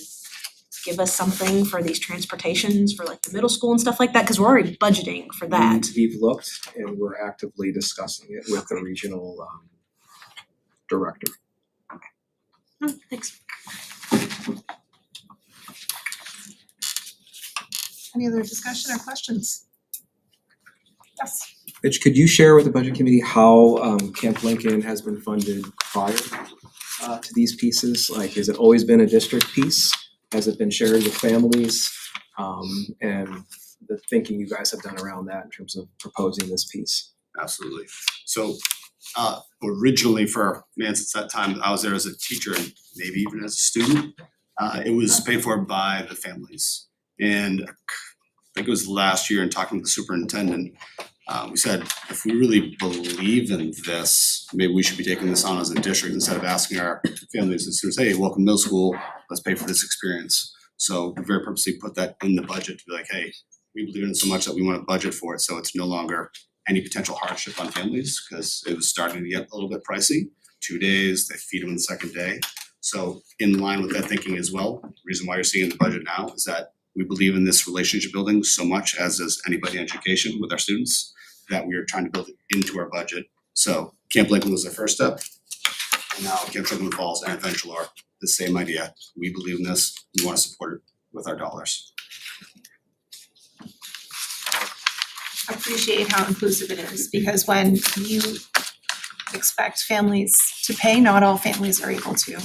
give us something for these transportations for like the middle school and stuff like that? Cause we're already budgeting for that. We've looked and we're actively discussing it with the regional director. Oh, thanks. Any other discussion or questions? Yes. Mitch, could you share with the budget committee how Camp Lincoln has been funded prior to these pieces? Like, has it always been a district piece? Has it been shared with families? And the thinking you guys have done around that in terms of proposing this piece? Absolutely. So originally since that time I was there as a teacher and maybe even as a student, it was paid for by the families. And I think it was last year in talking with the superintendent, we said, if we really believe in this, maybe we should be taking this on as a district instead of asking our families and students, hey, welcome to middle school, let's pay for this experience. So we very purposely put that in the budget to be like, hey, we believe in it so much that we want to budget for it, so it's no longer any potential hardship on families, because it was starting to get a little bit pricey. 2 days, they feed them on the second day. So in line with that thinking as well, the reason why you're seeing the budget now is that we believe in this relationship building so much, as does anybody in education with our students, that we are trying to build it into our budget So Camp Lakeland was their first step. And now Camp Sugarland Falls and Adventure Lore, the same idea. We believe in this, we wanna support it with our dollars. Appreciate how inclusive it is, because when you expect families to pay, not all families are able to.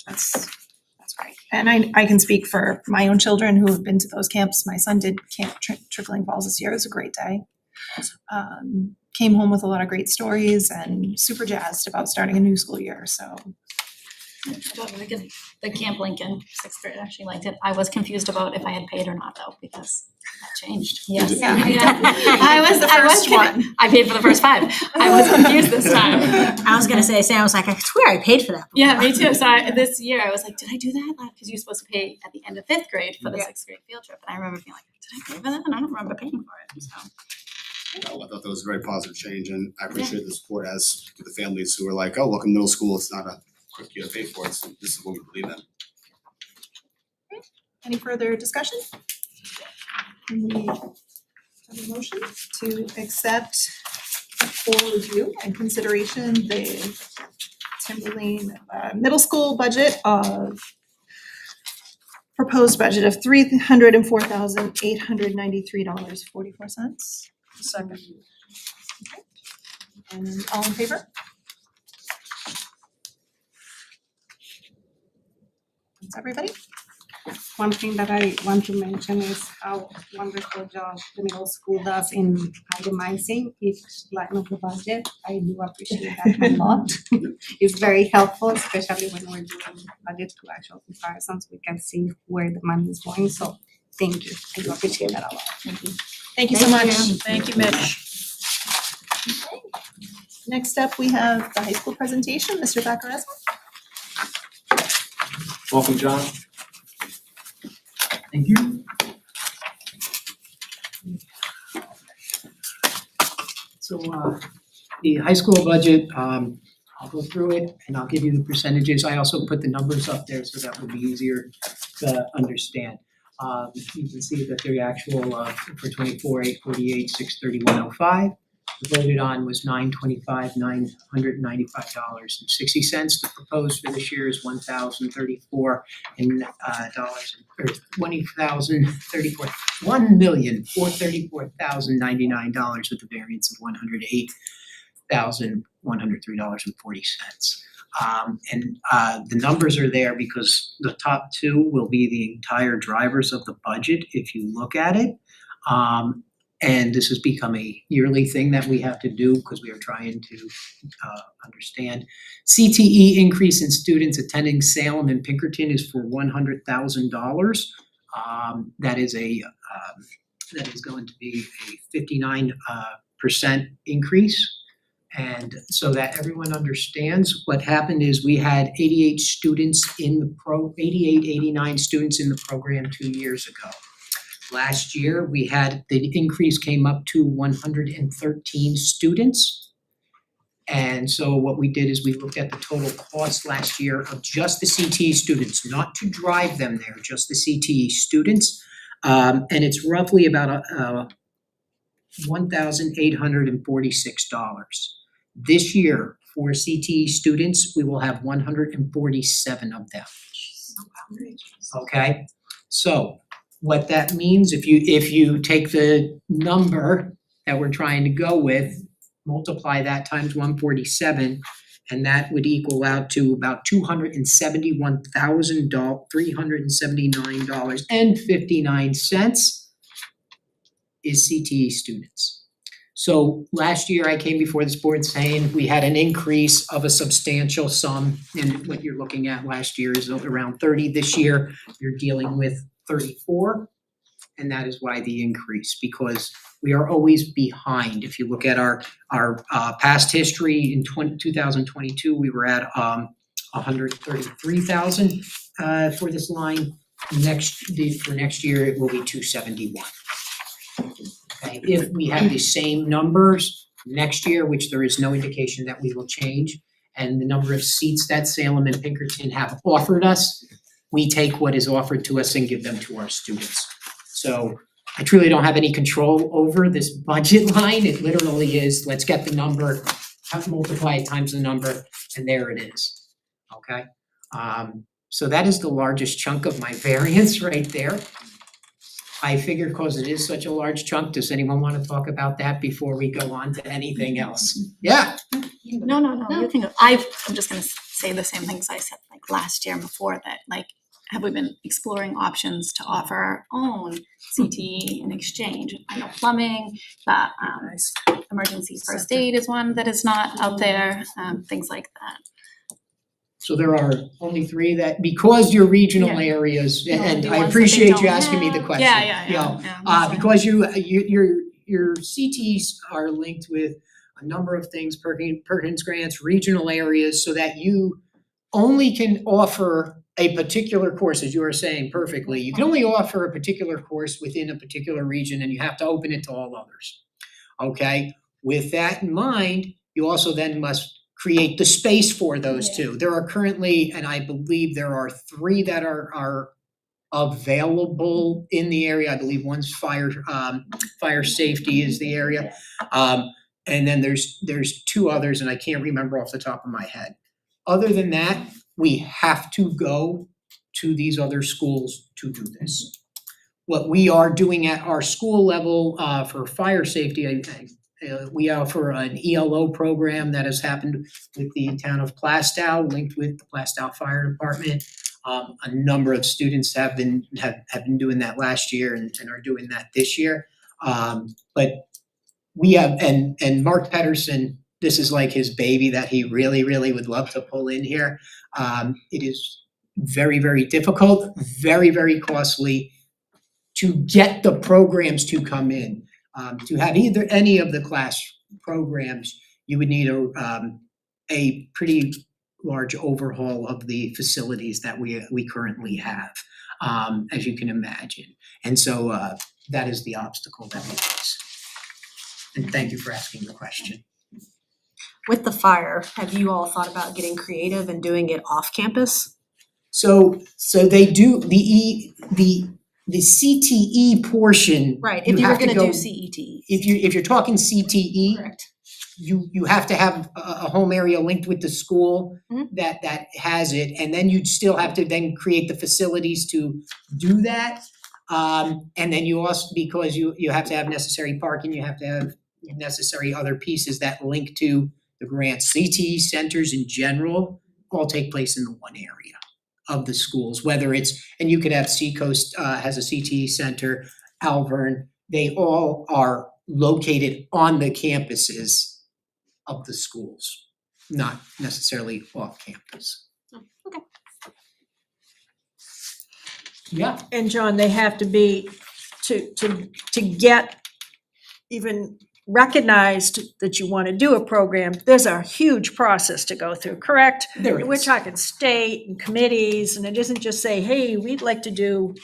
That's right. And I can speak for my own children who have been to those camps. My son did Camp Trickling Falls this year. It was a great day. Came home with a lot of great stories and super jazzed about starting a new school year, so. The Camp Lincoln sixth grade actually liked it. I was confused about if I had paid or not though, because that changed. Yes. Yeah. I was the first one. I paid for the first 5. I was confused this time. I was gonna say, Sam was like, I swear I paid for that. Yeah, me too. So this year I was like, did I do that? Because you're supposed to pay at the end of 5th grade for the 6th grade field trip. And I remember being like, did I pay for that? And I don't remember paying for it, so. I thought that was a very positive change, and I appreciate the support as to the families who are like, oh, welcome to middle school, it's not a quick year to pay for it, so this is what we believe in. Any further discussion? Can we have a motion to accept for review and consideration the Timberlane middle school budget of proposed budget of $304,893.44. Second. And all in favor? That's everybody? One thing that I want to mention is how wonderful job the middle school does in itemizing each line of the budget. I do appreciate that a lot. It's very helpful, especially when we're doing budget to actual comparisons. We can see where the money is going, so thank you. I do appreciate that a lot. Thank you. Thank you so much. Thank you, Mitch. Okay. Next up, we have the high school presentation, Mr. Baccaresco. Welcome, John. Thank you. So the high school budget, I'll go through it and I'll give you the percentages. I also put the numbers up there so that will be easier to understand. You can see that the actual for 24, 848, 631.05. The voted on was $925, $995.60. The proposed for this year is $1,034 and $1,434,099 with a variance of $108,103.40. The numbers are there because the top two will be the entire drivers of the budget if you look at it. And this has become a yearly thing that we have to do because we are trying to understand. CTE increase in students attending Salem and Pinkerton is for $100,000. That is going to be a 59% increase. And so that everyone understands, what happened is we had 89 students in the program 2 years ago. Last year, we had, the increase came up to 113 students. And so what we did is we looked at the total cost last year of just the CTE students, not to drive them there, just the CTE students. And it's roughly about $1,846. This year, for CTE students, we will have 147 of them. Okay, so what that means, if you take the number that we're trying to go with, multiply that times 147, and that would equal out to about $379.59 is CTE students. So last year I came before this board saying we had an increase of a substantial sum, and what you're looking at last year is around 30. This year you're dealing with 34, and that is why the increase, because we are always behind. If you look at our past history in 2022, we were at 133,000 for this line. For next year, it will be 271. Okay, if we have the same numbers next year, which there is no indication that we will change, and the number of seats that Salem and Pinkerton have offered us, we take what is offered to us and give them to our students. So I truly don't have any control over this budget line. It literally is, let's get the number, multiply it times the number, and there it is. Okay? So that is the largest chunk of my variance right there. I figured because it is such a large chunk, does anyone wanna talk about that before we go on to anything else? Yeah, No, you can go. I'm just gonna say the same things I said like last year and before that, like, have we been exploring options to offer our own CTE in exchange? I know plumbing, but emergency first aid is one that is not out there, things like that. so there are only 3 that, because you're regional Yeah. areas, You know, and the I ones that they appreciate you don't asking me the have. question. Yeah, You know, that's fine. because your CTs are linked with a number of things, Perkins grants, regional areas, so that you only can offer a particular course, as you were saying perfectly. You can only offer a particular course within a particular region, and you have to open it to all others. Okay? With that in mind, you also then must create the space for those two. There are currently, and I believe there are 3 that are available in the area. I believe one's fire safety is the area. And then there's 2 others, and I can't remember off the top of my head. Other than that, we have to go to these other schools to do this. What we are doing at our school level for fire safety, we offer an ELO program that has happened with the town of Plastow, linked with the Plastow Fire Department. A number of students have been doing that last year and are doing that this year. But we have, and Mark Pedersen, this is like his baby that he really, really would love to pull in here. It is very, very difficult, very, very costly to get the programs to come in. To have any of the class programs, you would need a pretty large overhaul of the facilities that we currently have, as you can imagine. And so that is the obstacle that we face. And thank you for asking the question. With the fire, have you all thought about getting creative and doing it off campus? So they do the CTE portion. Right, if you were have to gonna go- do CET. If you're talking CTE, Correct. you have to have a home area linked with the school that has it, and then you'd still have to then create the facilities to do that. And then you also, because you have to have necessary parking, you have to have necessary other pieces that link to the grant. CTE centers in general all take place in the one area of the schools, whether it's, and you could have Seacoast has a CTE center, Alvern, they all are located on the campuses of the schools, not necessarily off campus. Okay. Yeah. And John, they have to be, to get even recognized that you wanna do a program, there's a huge process to go through, correct? There We're is. talking state and committees, and it isn't just say, hey, we'd like to do.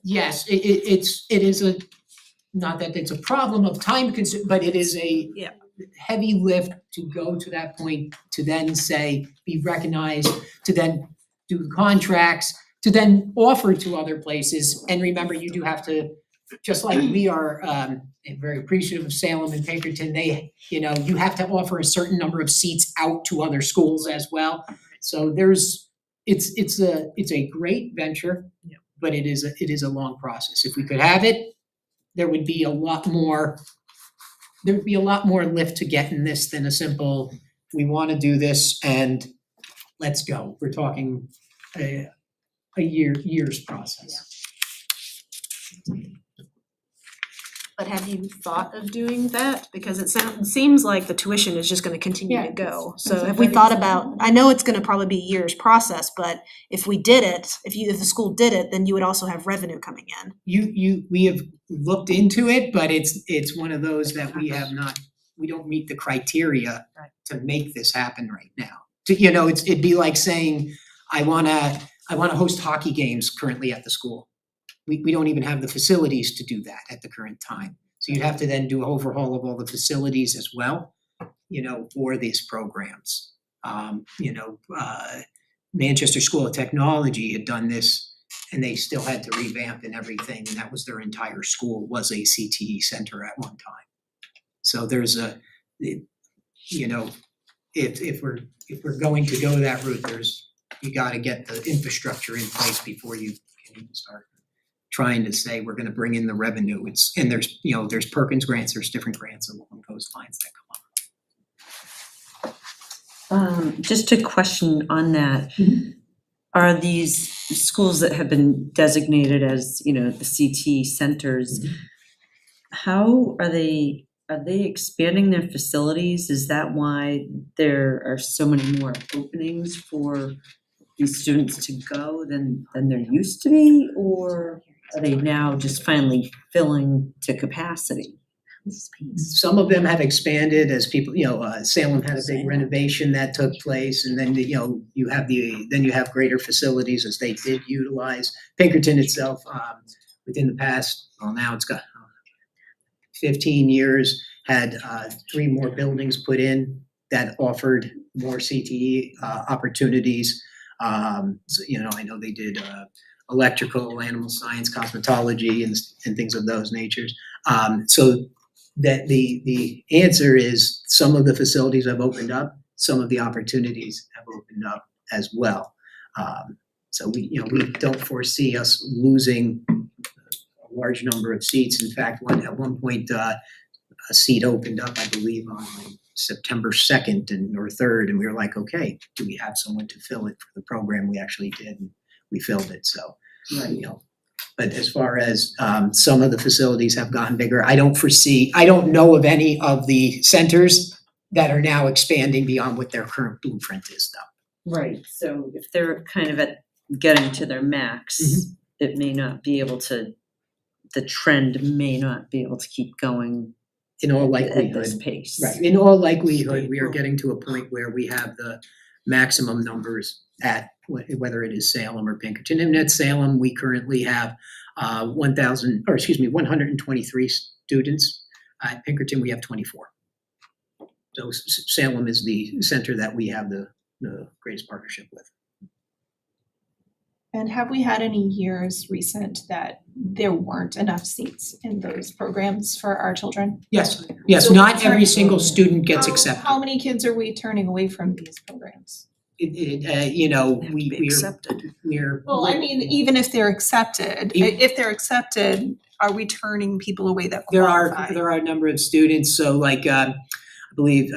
Yes, it is a, not that it's a problem of time but it is a Yeah. heavy lift to go to that point, to then say, be recognized, to then do the contracts, to then offer to other places. And remember, you do have to, just like we are very appreciative of Salem and Pinkerton, you have to offer a certain number of seats out to other schools as well. So it's a great venture, but it is a long process. If we could have it, there would be a lot more lift to getting this than a simple, we wanna do this and let's go. We're talking a year's process. But have you thought of doing that? Because it seems like the tuition is just gonna continue to go. So have we thought about, I know it's gonna probably be a year's process, but if we did it, if the school did it, then you would also have revenue coming in. We have looked into it, but it's one of those that we don't meet the criteria to make this happen right now. It'd be like saying, I wanna host hockey games currently at the school. We don't even have the facilities to do that at the current time. So you'd have to then do an overhaul of all the facilities as well, for these programs. Manchester School of Technology had done this and they still had to revamp and everything, and that was their entire school was a CTE center at one time. So there's you know, if we're going to go that route, you gotta get the infrastructure in place before you can even start trying to say we're gonna bring in the revenue. There's Perkins grants, there's different grants along those lines that come up. Just a question on that. Are these schools that have been designated as, the CT centers, how are they expanding their facilities? Is that why there are so many more openings for these students to go than there used to be? Or are they now just finally filling to capacity? Some of them have expanded as people, Salem had a big renovation that took place, and then you have greater facilities as they did utilize. Pinkerton itself, within the past, now it's got 15 years, had 3 more buildings put in that offered more CTE opportunities. I know they did electrical, animal science, cosmetology, and things of those natures. So that the answer is some of the facilities have opened up, some of the opportunities have opened up as well. So we don't foresee us losing a large number of seats. In fact, at one point, a seat opened up, I believe, on September 2nd or 3rd, and we were like, okay, do we have someone to fill it for the program? We actually did, and we filled it. So, but as far as some of the facilities have gotten bigger, I don't know of any of the centers that are now expanding beyond what their current blueprint is, though. Right, so if they're kind of at getting to their max, it may not be able to, the trend may not be able to keep going In all at likelihood, this pace. right, in all likelihood, we are getting to a point where we have the maximum numbers at whether it is Salem or Pinkerton. And at Salem, we currently have 123 students. At Pinkerton, we have 24. So Salem is the center that we have the greatest partnership with. And have we had any years recent that there weren't enough seats in those programs for our children? Yes, So not every single student gets accepted. How many kids are we turning away from these programs? We're. Well, I mean, even if they're accepted, are we turning people away that qualify? There are a number of students, so like, I believe,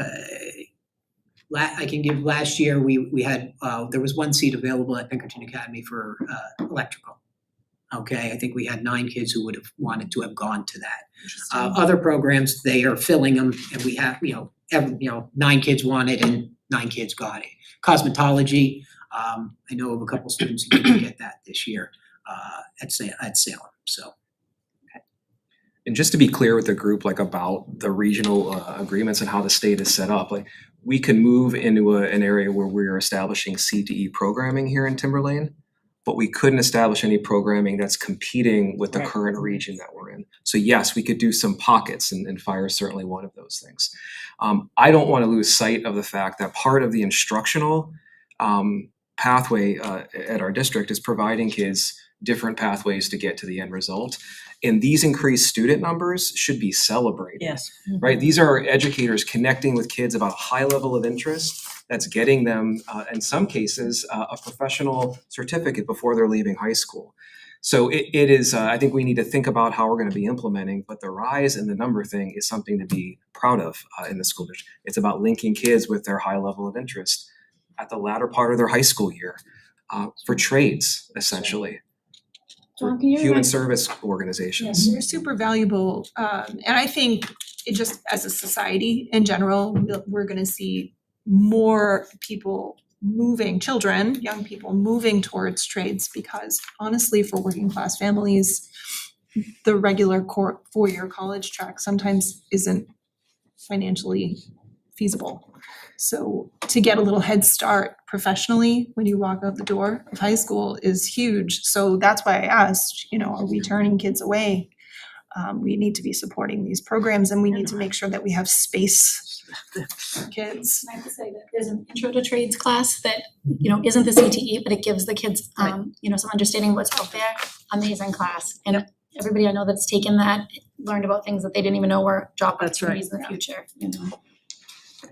I can give, last year, we had, there was 1 seat available at Pinkerton Academy for electrical. Okay, I think we had 9 kids who would have wanted to have gone to that. Other programs, they are filling them, and we have, 9 kids wanted and 9 kids got it. Cosmetology, I know of a couple students who didn't get that this year at Salem, so. And just to be clear with the group, about the regional agreements and how the state is set up, we can move into an area where we're establishing CTE programming here in Timberlane, but we couldn't establish any programming that's competing with the current region that we're in. So yes, we could do some pockets, and fire is certainly one of those things. I don't want to lose sight of the fact that part of the instructional pathway at our district is providing kids different pathways to get to the end result. And these increased student numbers should be celebrated. Yes. Right? These are educators connecting with kids about a high level of interest that's getting them, in some cases, a professional certificate before they're leaving high school. So it is, I think we need to think about how we're going to be implementing, but the rise in the number thing is something to be proud of in the school district. It's about linking kids with their high level of interest at the latter part of their high school year for trades, essentially. John, can you Human remind- service organizations. They're super valuable, and I think it just, as a society in general, we're gonna see more people children, young people moving towards trades, because honestly, for working class families, the regular 4-year college track sometimes isn't financially feasible. So to get a little head start professionally when you walk out the door of high school is huge. So that's why I asked, are we turning kids away? we need to be supporting these programs and we need to make sure that we have space for kids. And I have to say that there's an intro to trades class that, you know, isn't the CTE, but it gives the kids, you know, some understanding of what's out there. Amazing class. And everybody I know that's taken that learned about things that they didn't even know were job That's right. opportunities in the future, you know.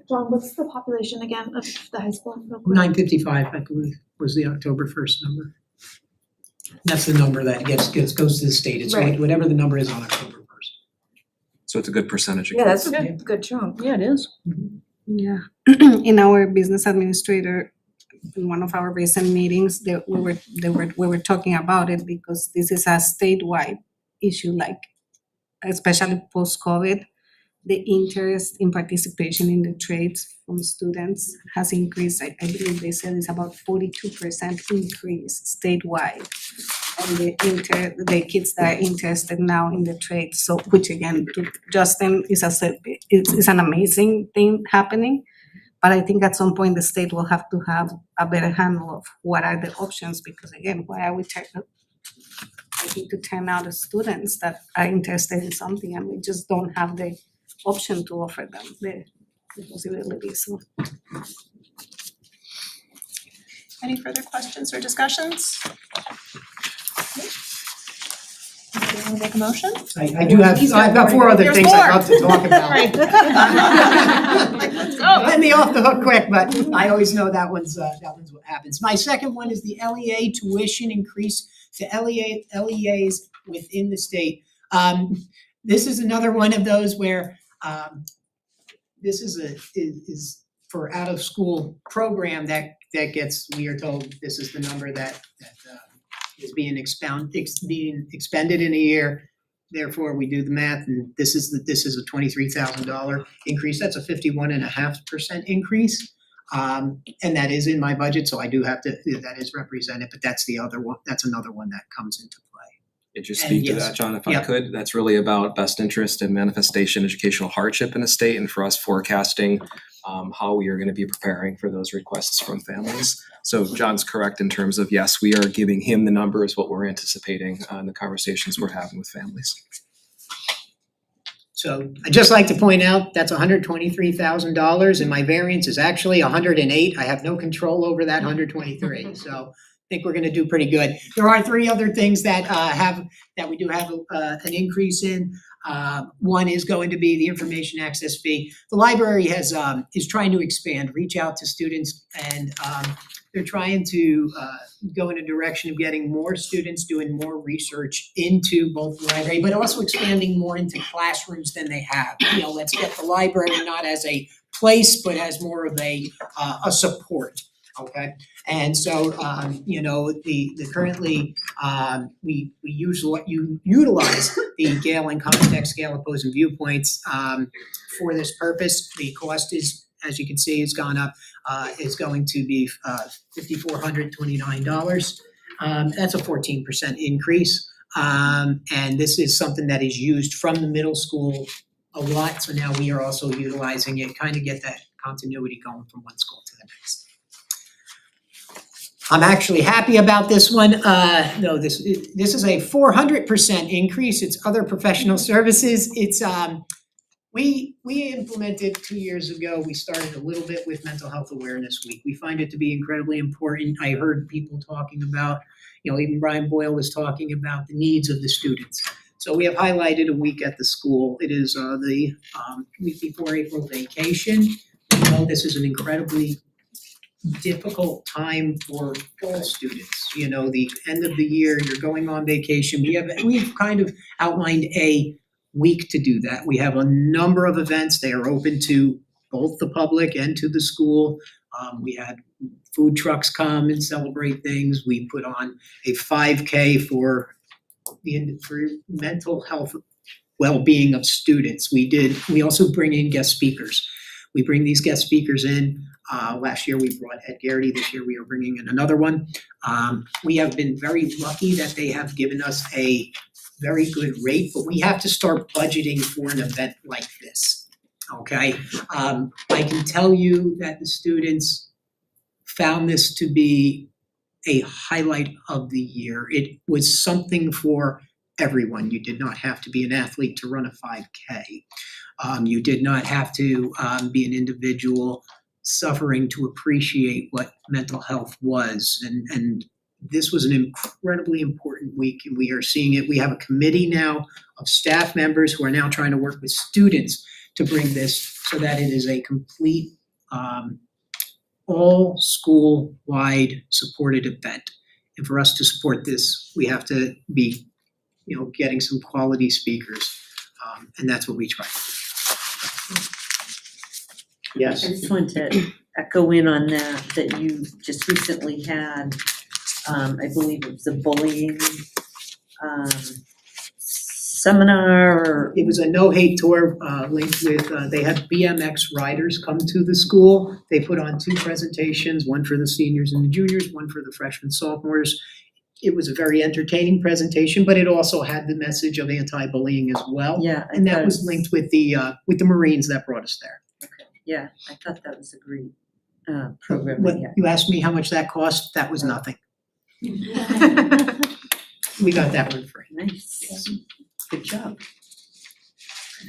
John, what's the population again of the high school? Real quick? 955, I believe, was the October 1st number. That's the number that goes to the state. It's Right. whatever the number is on October 1st. So it's a good percentage of Yeah, kids. that's a good chunk. Yeah, it is. Yeah, in our business administrator, in one of our recent meetings, we were talking about it because this is a statewide issue, like especially post-COVID. The interest in participation in the trades from students has increased. I believe they said it's about 42% increase statewide. And the kids that are interested now in the trade, so which again, to Justin is it's an amazing thing happening. But I think at some point the state will have to have a better handle of what are the options, because again, why are we taking to turn out the students that are interested in something and we just don't have the option to offer them the possibility, so. Any further questions or discussions? Do you wanna make a motion? I do have, I've got 4 other There's things more. I'd love to talk about. Right. Let's go. Let me off the hook quick, but I always know that one's what happens. My second one is the LEA tuition increase to LEAs within the state. This is another one of those where this is for out of school program that gets, we are told this is the number that is being expended in a year. Therefore, we do the math, and this is a $23,000 increase. That's a 51.5% increase. And that is in my budget, so I do have to, that is represented, but that's the other one, that's another one that comes into play. Could you And speak to yes. that, John, if I Yeah. could? That's really about best interest and manifestation educational hardship in the state, and for us forecasting how we are gonna be preparing for those requests from families. So John's correct in terms of, yes, we are giving him the numbers, what we're anticipating in the conversations we're having with families. So I'd just like to point out, that's $123,000 and my variance is actually 108. I have no control over that 123, so I think we're gonna do pretty good. There are 3 other things that we do have an increase in. One is going to be the information access fee. The library is trying to expand, reach out to students, and they're trying to go in a direction of getting more students doing more research into both the library, but also expanding more into classrooms than they have. You know, let's get the library not as a place, but as more of a support. Okay, and so you know, the currently we utilize the Gale and context scale opposing viewpoints for this purpose. The cost is, as you can see, has gone up. Is going to be $5,429. That's a 14% increase. And this is something that is used from the middle school a lot. So now we are also utilizing it, kind of get that continuity going from one school to the next. I'm actually happy about this one. No, this is a 400% increase. It's other professional services. It's we implemented 2 years ago, we started a little bit with Mental Health Awareness Week. We find it to be incredibly important. I heard people talking about, you know, even Brian Boyle was talking about the needs of the students. So we have highlighted a week at the school. It is the week before April vacation. We know this is an incredibly difficult time for all students. You know, the end of the year, you're going on vacation. We've kind of outlined a week to do that. We have a number of events. They are open to both the public and to the school. We had food trucks come and celebrate things. We put on a 5K for mental health well-being of students. We also bring in guest speakers. We bring these guest speakers in. Last year we brought Ed Garrity. This year we are bringing in another one. We have been very lucky that they have given us a very good rate, but we have to start budgeting for an event like this, okay? I can tell you that the students found this to be a highlight of the year. It was something for everyone. You did not have to be an athlete to run a 5K. You did not have to be an individual suffering to appreciate what mental health was. And this was an incredibly important week, and we are seeing it. We have a committee now of staff members who are now trying to work with students to bring this so that it is a complete all school-wide supported event. And for us to support this, we have to be, getting some quality speakers, and that's what we try to do. Yes. I just want to echo in on that you just recently had, I believe it was a bullying seminar or. It was a no hate tour linked with, they had BMX riders come to the school. They put on 2 presentations, one for the seniors and the juniors, one for the freshmen, sophomores. It was a very entertaining presentation, but it also had the message of anti-bullying as well. Yeah. And that was linked with the Marines that brought us there. Okay, yeah, I thought that was a great program. What, you asked me how much that cost, that was nothing. We got that one free. Nice, good job.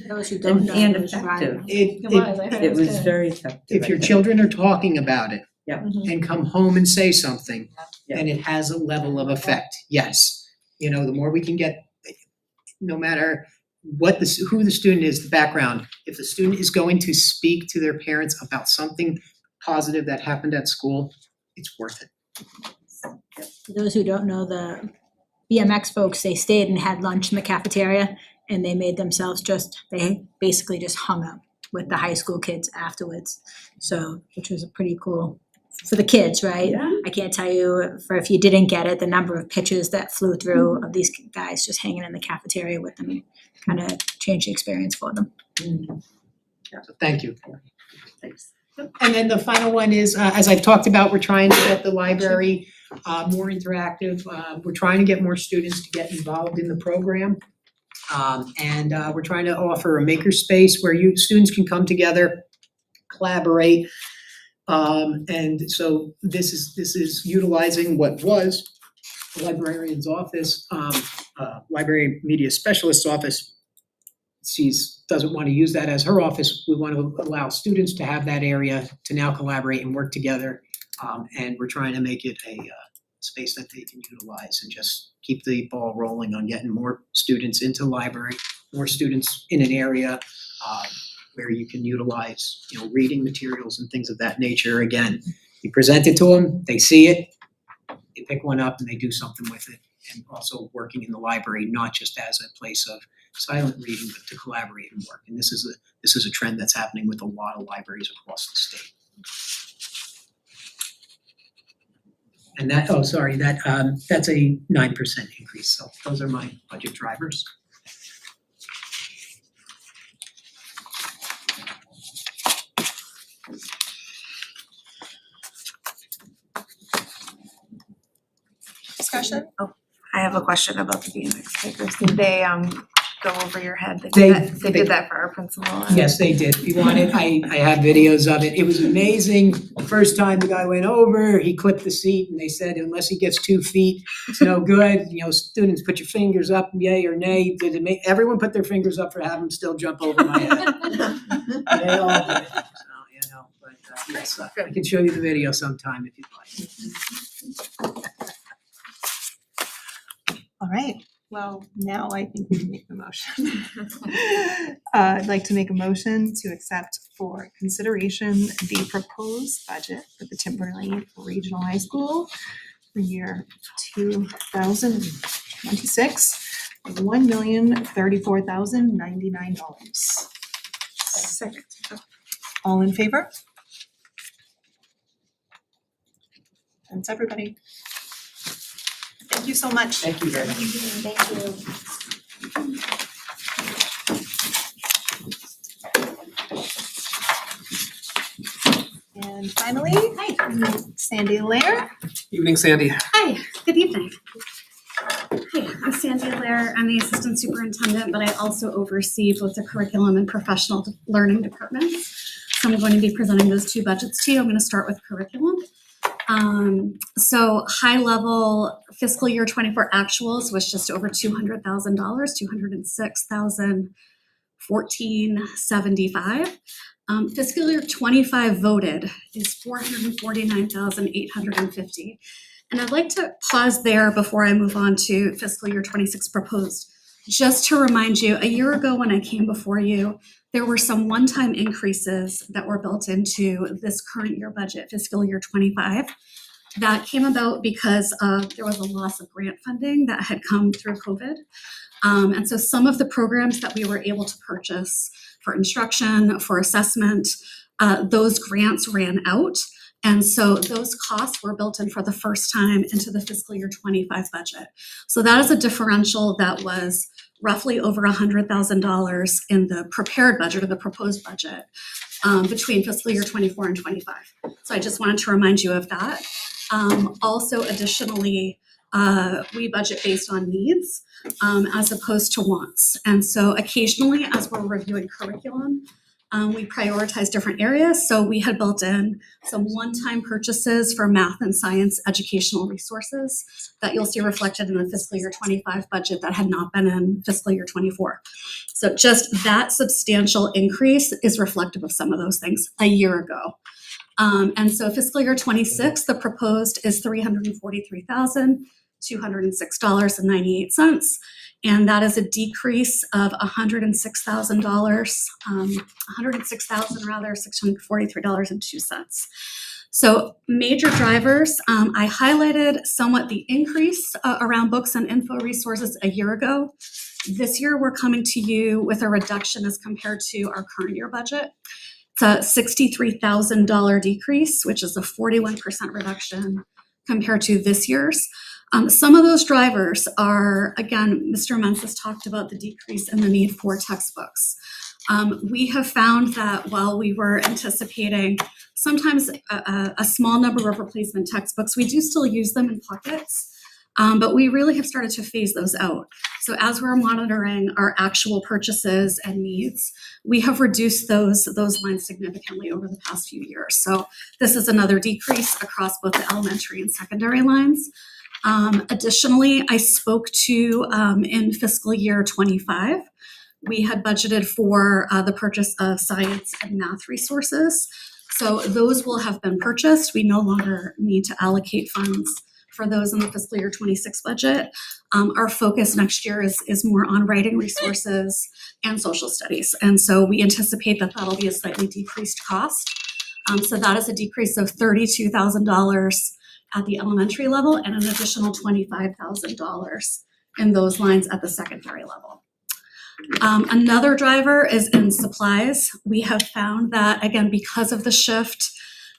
Those who don't know. And those effective. riders. It was, I heard It was good. very effective. If your I think. children are talking about it Yeah. and come home and say something, Yeah. then it has a level of effect, yes. The more we can get, no matter who the student is, the background, if the student is going to speak to their parents about something positive that happened at school, it's worth it. For those who don't know, the BMX folks, they stayed and had lunch in the cafeteria, and they made themselves they basically just hung up with the high school kids afterwards. So, which was a pretty cool, for the kids, right? Yeah. I can't tell you, for if you didn't get it, the number of pictures that flew through of these guys just hanging in the cafeteria with them, kind of changed the experience for them. So thank you. Thanks. And then the final one is, as I've talked about, we're trying to get the library more interactive. We're trying to get more students to get involved in the program. And we're trying to offer a makerspace where students can come together, collaborate. And so this is utilizing what was the librarian's office, library media specialist's office. She doesn't want to use that as her office. We want to allow students to have that area to now collaborate and work together. And we're trying to make it a space that they can utilize and just keep the ball rolling on getting more students into the library, more students in an area where you can utilize, reading materials and things of that nature. Again, you present it to them, they see it, they pick one up and they do something with it. And also working in the library, not just as a place of silent reading, but to collaborate and work. And this is a trend that's happening with a lot of libraries across the state. And that's a 9% increase. So those are my budget drivers. Discussion? I have a question about the BMX takers. Did they go over your head? They did that for our principal. Yes, they did. If you want it, I have videos of it. It was amazing. The first time the guy went over, he clipped the seat and they said, unless he gets 2 feet, it's no good. Students, put your fingers up, yay or nay. Did it make, everyone put their fingers up for having him still jump over my head. They all did it. So, but yes, I can show you the video sometime if you'd like. All right, well, now I think we can make the motion. I'd like to make a motion to accept for consideration the proposed budget for the Timberlane Regional High School for year 2026, $1,034,099. Second. All in favor? That's everybody. Thank you so much. Thank you very much. Thank you. And finally, Sandy Lair. Evening, Sandy. Hi, good evening. Hi, I'm Sandy Allaire. I'm the assistant superintendent, but I also oversee both the curriculum and professional learning departments. So I'm going to be presenting those 2 budgets to you. I'm going to start with curriculum. So high level fiscal year 24 actuals was just over $200,000, 206,014.75. Fiscal year 25 voted is 449,850. And I'd like to pause there before I move on to fiscal year 26 proposed. Just to remind you, a year ago when I came before you, there were some one-time increases that were built into this current year budget, fiscal year 25. That came about because there was a loss of grant funding that had come through COVID. And so some of the programs that we were able to purchase for instruction, for assessment, those grants ran out. And so those costs were built in for the first time into the fiscal year 25 budget. So that is a differential that was roughly over $100,000 in the prepared budget or the proposed budget between fiscal year 24 and 25. So I just wanted to remind you of that. Also additionally, we budget based on needs as opposed to wants. And so occasionally as we're reviewing curriculum, we prioritize different areas. So we had built in some one-time purchases for math and science educational resources that you'll see reflected in the fiscal year 25 budget that had not been in fiscal year 24. So just that substantial increase is reflective of some of those things a year ago. And so fiscal year 26, the proposed is $343,206.98. And that is a decrease of $643.02. So major drivers, I highlighted somewhat the increase around books and info resources a year ago. This year, we're coming to you with a reduction as compared to our current year budget. It's a $63,000 decrease, which is a 41% reduction compared to this year's. Some of those drivers are, again, Mr. Mentz has talked about the decrease in the need for textbooks. We have found that while we were anticipating sometimes a small number of replacement textbooks, we do still use them in pockets. But we really have started to phase those out. So as we're monitoring our actual purchases and needs, we have reduced those lines significantly over the past few years. So this is another decrease across both the elementary and secondary lines. Additionally, I spoke to in fiscal year 25, we had budgeted for the purchase of science and math resources. So those will have been purchased. We no longer need to allocate funds for those in the fiscal year 26 budget. Our focus next year is more on writing resources and social studies. And so we anticipate that that'll be a slightly decreased cost. So that is a decrease of $32,000 at the elementary level and an additional $25,000 in those lines at the secondary level. Another driver is in supplies. We have found that, again, because of the shift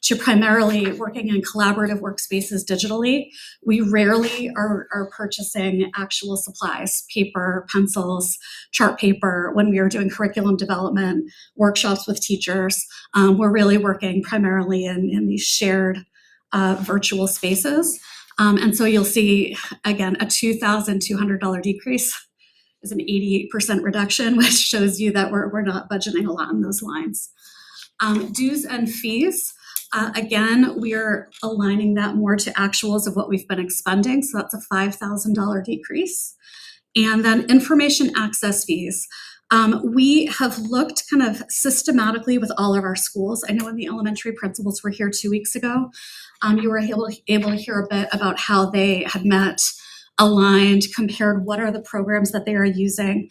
to primarily working in collaborative workspaces digitally, we rarely are purchasing actual supplies, paper, pencils, chart paper. When we are doing curriculum development, workshops with teachers, we're really working primarily in these shared virtual spaces. And so you'll see, again, a $2,200 decrease is an 88% reduction, which shows you that we're not budgeting a lot in those lines. Dues and fees. Again, we are aligning that more to actuals of what we've been expending, so that's a $5,000 decrease. And then information access fees. We have looked kind of systematically with all of our schools. I know when the elementary principals were here 2 weeks ago, you were able to hear a bit about how they had met, aligned, compared what are the programs that they are using.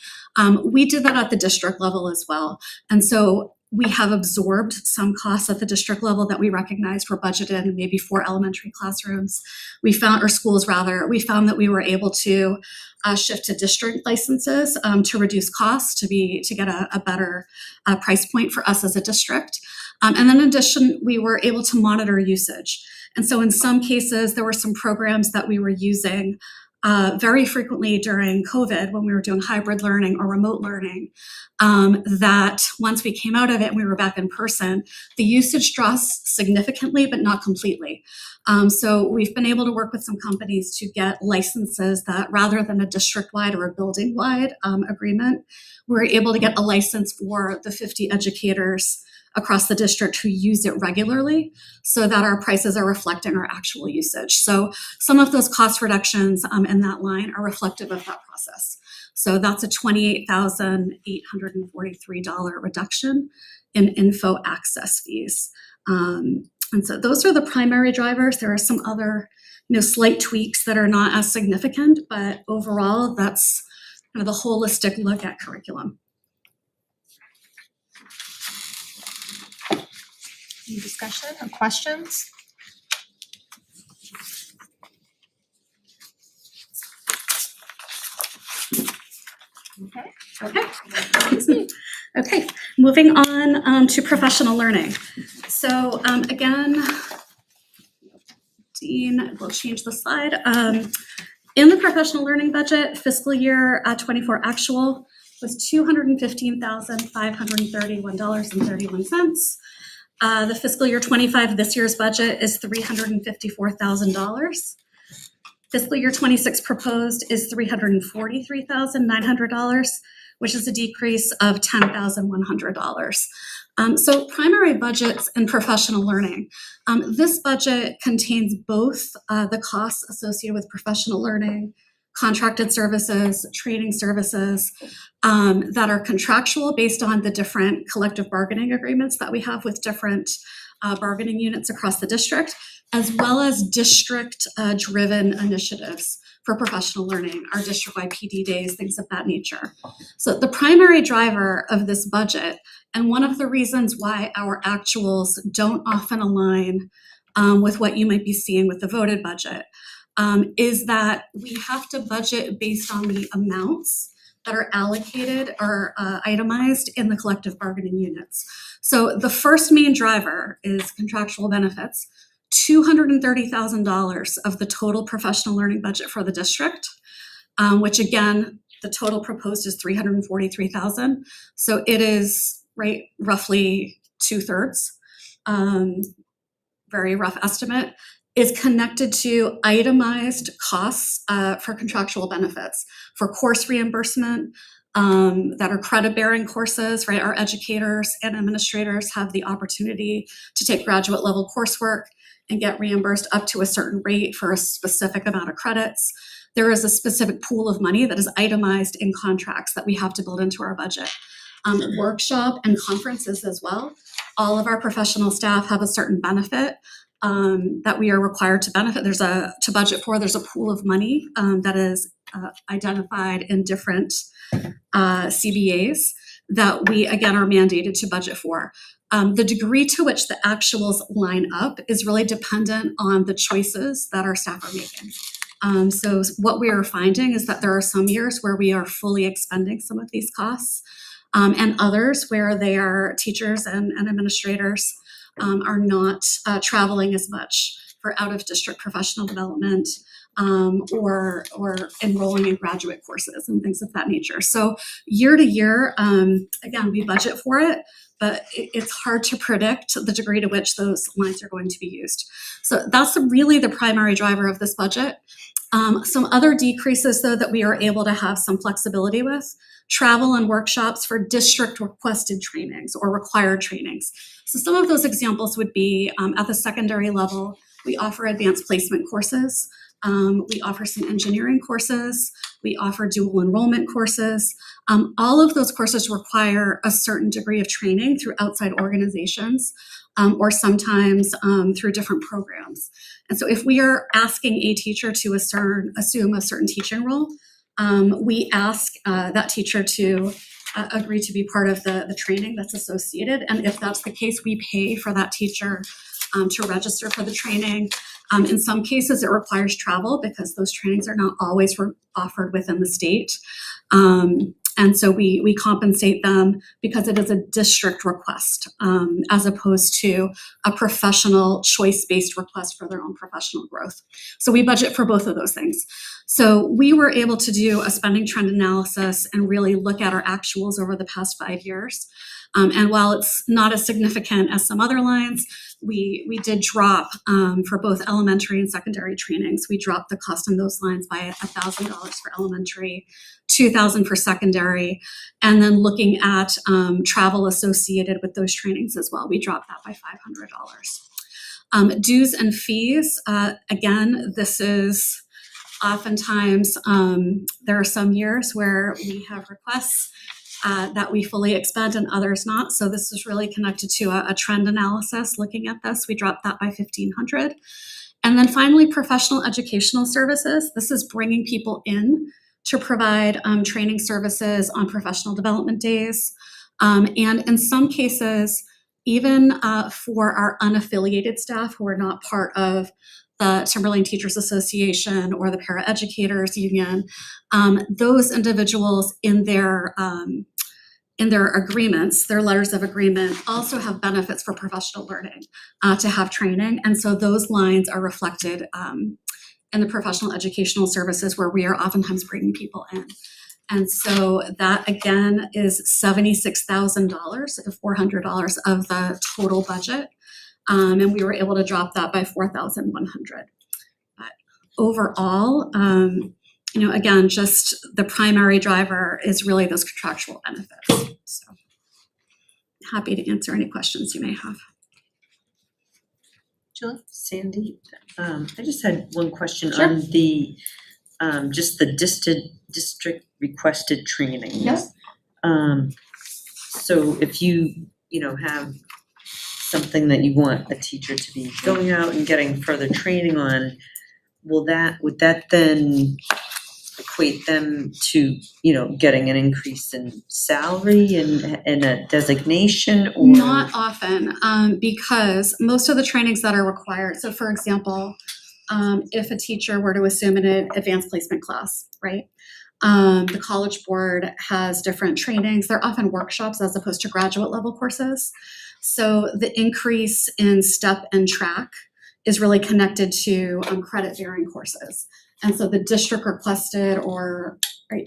We did that at the district level as well. And so we have absorbed some costs at the district level that we recognized were budgeted maybe for elementary classrooms. We found that we were able to shift to district licenses to reduce costs, to get a better price point for us as a district. And then in addition, we were able to monitor usage. And so in some cases, there were some programs that we were using very frequently during COVID when we were doing hybrid learning or remote learning, that once we came out of it and we were back in person, the usage dropped significantly, but not completely. So we've been able to work with some companies to get licenses that rather than a district-wide or a building-wide agreement, we're able to get a license for the 50 educators across the district who use it regularly so that our prices are reflecting our actual usage. So some of those cost reductions in that line are reflective of that process. So that's a $28,843 reduction in info access fees. And so those are the primary drivers. There are some other, slight tweaks that are not as significant, but overall, that's kind of the holistic look at curriculum. Any discussion or questions? Okay, moving on to professional learning. So again, Dean will change the slide. In the professional learning budget, fiscal year 24 actual was $215,531.31. The fiscal year 25, this year's budget is $354,000. Fiscal year 26 proposed is $343,900, which is a decrease of $10,100. So primary budgets and professional learning. This budget contains both the costs associated with professional learning, contracted services, training services that are contractual based on the different collective bargaining agreements that we have with different bargaining units across the district, as well as district-driven initiatives for professional learning, our district-wide PD days, things of that nature. So the primary driver of this budget, and one of the reasons why our actuals don't often align with what you might be seeing with the voted budget, is that we have to budget based on the amounts that are allocated or itemized in the collective bargaining units. So the first main driver is contractual benefits. $230,000 of the total professional learning budget for the district, which again, the total proposed is $343,000. So it is roughly 2/3, very rough estimate, is connected to itemized costs for contractual benefits, for course reimbursement that are credit-bearing courses, right? Our educators and administrators have the opportunity to take graduate level coursework and get reimbursed up to a certain rate for a specific amount of credits. There is a specific pool of money that is itemized in contracts that we have to build into our budget. Workshop and conferences as well. All of our professional staff have a certain benefit that we are required to budget for. There's a pool of money that is identified in different CBAs that we, again, are mandated to budget for. The degree to which the actuals line up is really dependent on the choices that our staff are making. So what we are finding is that there are some years where we are fully expending some of these costs, and others where they are teachers and administrators are not traveling as much for out-of-district professional development or enrolling in graduate courses and things of that nature. So year to year, again, we budget for it, but it's hard to predict the degree to which those lines are going to be used. So that's really the primary driver of this budget. Some other decreases, though, that we are able to have some flexibility with: travel and workshops for district requested trainings or required trainings. So some of those examples would be at the secondary level, we offer advanced placement courses. We offer some engineering courses. We offer dual enrollment courses. All of those courses require a certain degree of training through outside organizations or sometimes through different programs. And so if we are asking a teacher to assume a certain teaching role, we ask that teacher to agree to be part of the training that's associated. And if that's the case, we pay for that teacher to register for the training. In some cases, it requires travel because those trainings are not always offered within the state. And so we compensate them because it is a district request as opposed to a professional choice-based request for their own professional growth. So we budget for both of those things. So we were able to do a spending trend analysis and really look at our actuals over the past 5 years. And while it's not as significant as some other lines, we did drop for both elementary and secondary trainings. We dropped the cost on those lines by $1,000 for elementary, 2,000 for secondary, and then looking at travel associated with those trainings as well, we dropped that by $500. Dues and fees, again, this is oftentimes, there are some years where we have requests that we fully expend and others not. So this is really connected to a trend analysis. Looking at this, we dropped that by $1,500. And then finally, professional educational services. This is bringing people in to provide training services on professional development days. And in some cases, even for our unaffiliated staff who are not part of the Timberlane Teachers Association or the Paraeducators Union, those individuals in their agreements, their letters of agreement, also have benefits for professional learning to have training. And so those lines are reflected in the professional educational services where we are oftentimes bringing people in. And so that again is $76,000, $400 of the total budget. And we were able to drop that by $4,100. But overall, again, just the primary driver is really those contractual benefits. So happy to answer any questions you may have. Julie? Sandy, I just had one question Sure. on the, just the district requested training. Yes. So if you have something that you want a teacher to be going out and getting further training on, would that then equate them to, getting an increase in salary and a designation or? Not often, because most of the trainings that are required, so for example, if a teacher were to assume an advanced placement class, right? The College Board has different trainings. They're often workshops as opposed to graduate level courses. So the increase in STEP and track is really connected to credit bearing courses. And so the district requested or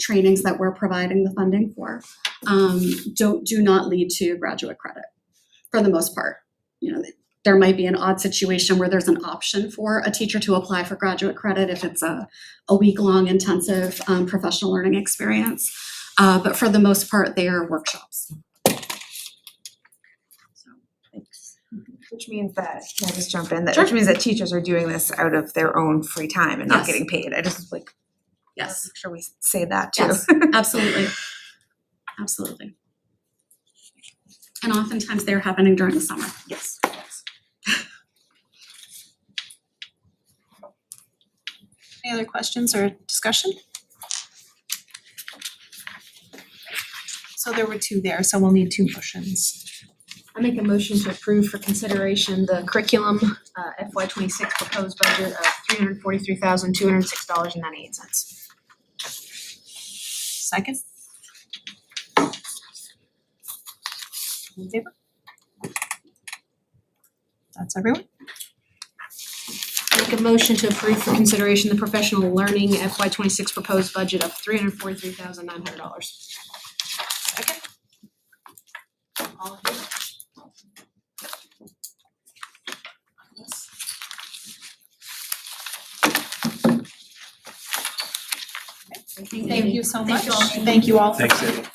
trainings that we're providing the funding for do not lead to graduate credit for the most part. There might be an odd situation where there's an option for a teacher to apply for graduate credit if it's a week-long intensive professional learning experience. But for the most part, they are workshops. Which means that, can I just jump in? Sure. Which means that teachers are doing this out of their own free time and not Yes. getting paid. I just Yes. make sure we say that too. Yes, absolutely. Absolutely. And oftentimes they're happening during the summer. Yes. Any other questions or discussion? So there were two there, so we'll need two motions. I make a motion to approve for consideration the curriculum FY26 proposed budget of $343,206.98. Second? All in favor? That's everyone? Make a motion to approve for consideration the professional learning FY26 proposed budget of $343,900. Second? All in favor? Thank you so much. Thank you all. Thanks, Sandy.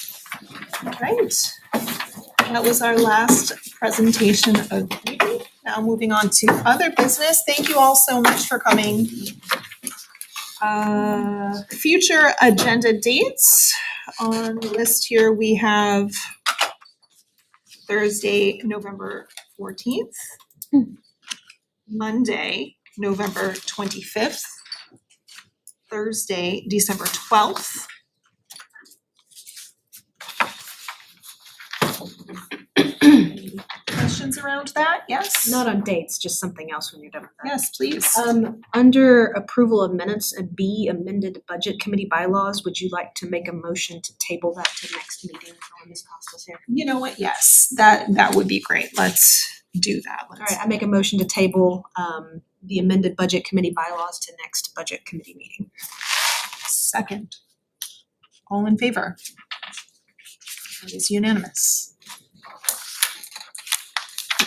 All right. That was our last presentation of the evening. Now moving on to other business. Thank you all so much for coming. Future agenda dates. On the list here, we have Thursday, November 14th. Monday, November 25th. Thursday, December 12th. Questions around that? Yes? Not on dates, just something else when you're done with that. Yes, please. Under approval of minutes and B, amended budget committee bylaws, would you like to make a motion to table that to next meeting when Ms. Costa's here? You know what? Yes, that would be great. Let's do that. All right, I make a motion to table the amended budget committee bylaws to next budget committee meeting. Second. All in favor? It is unanimous.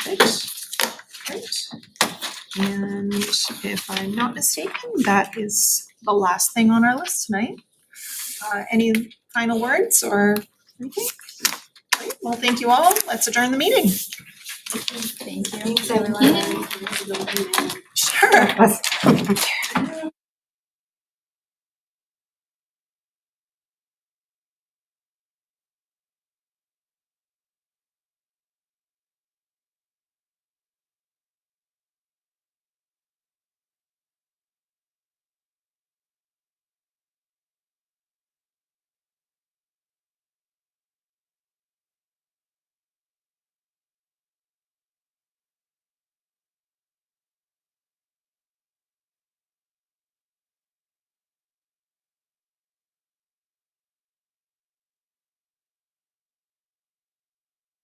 Great. And if I'm not mistaken, that is the last thing on our list tonight. Any final words or anything? Great, well, thank you all. Let's adjourn the meeting. Thank you. Thanks, everyone. Sure.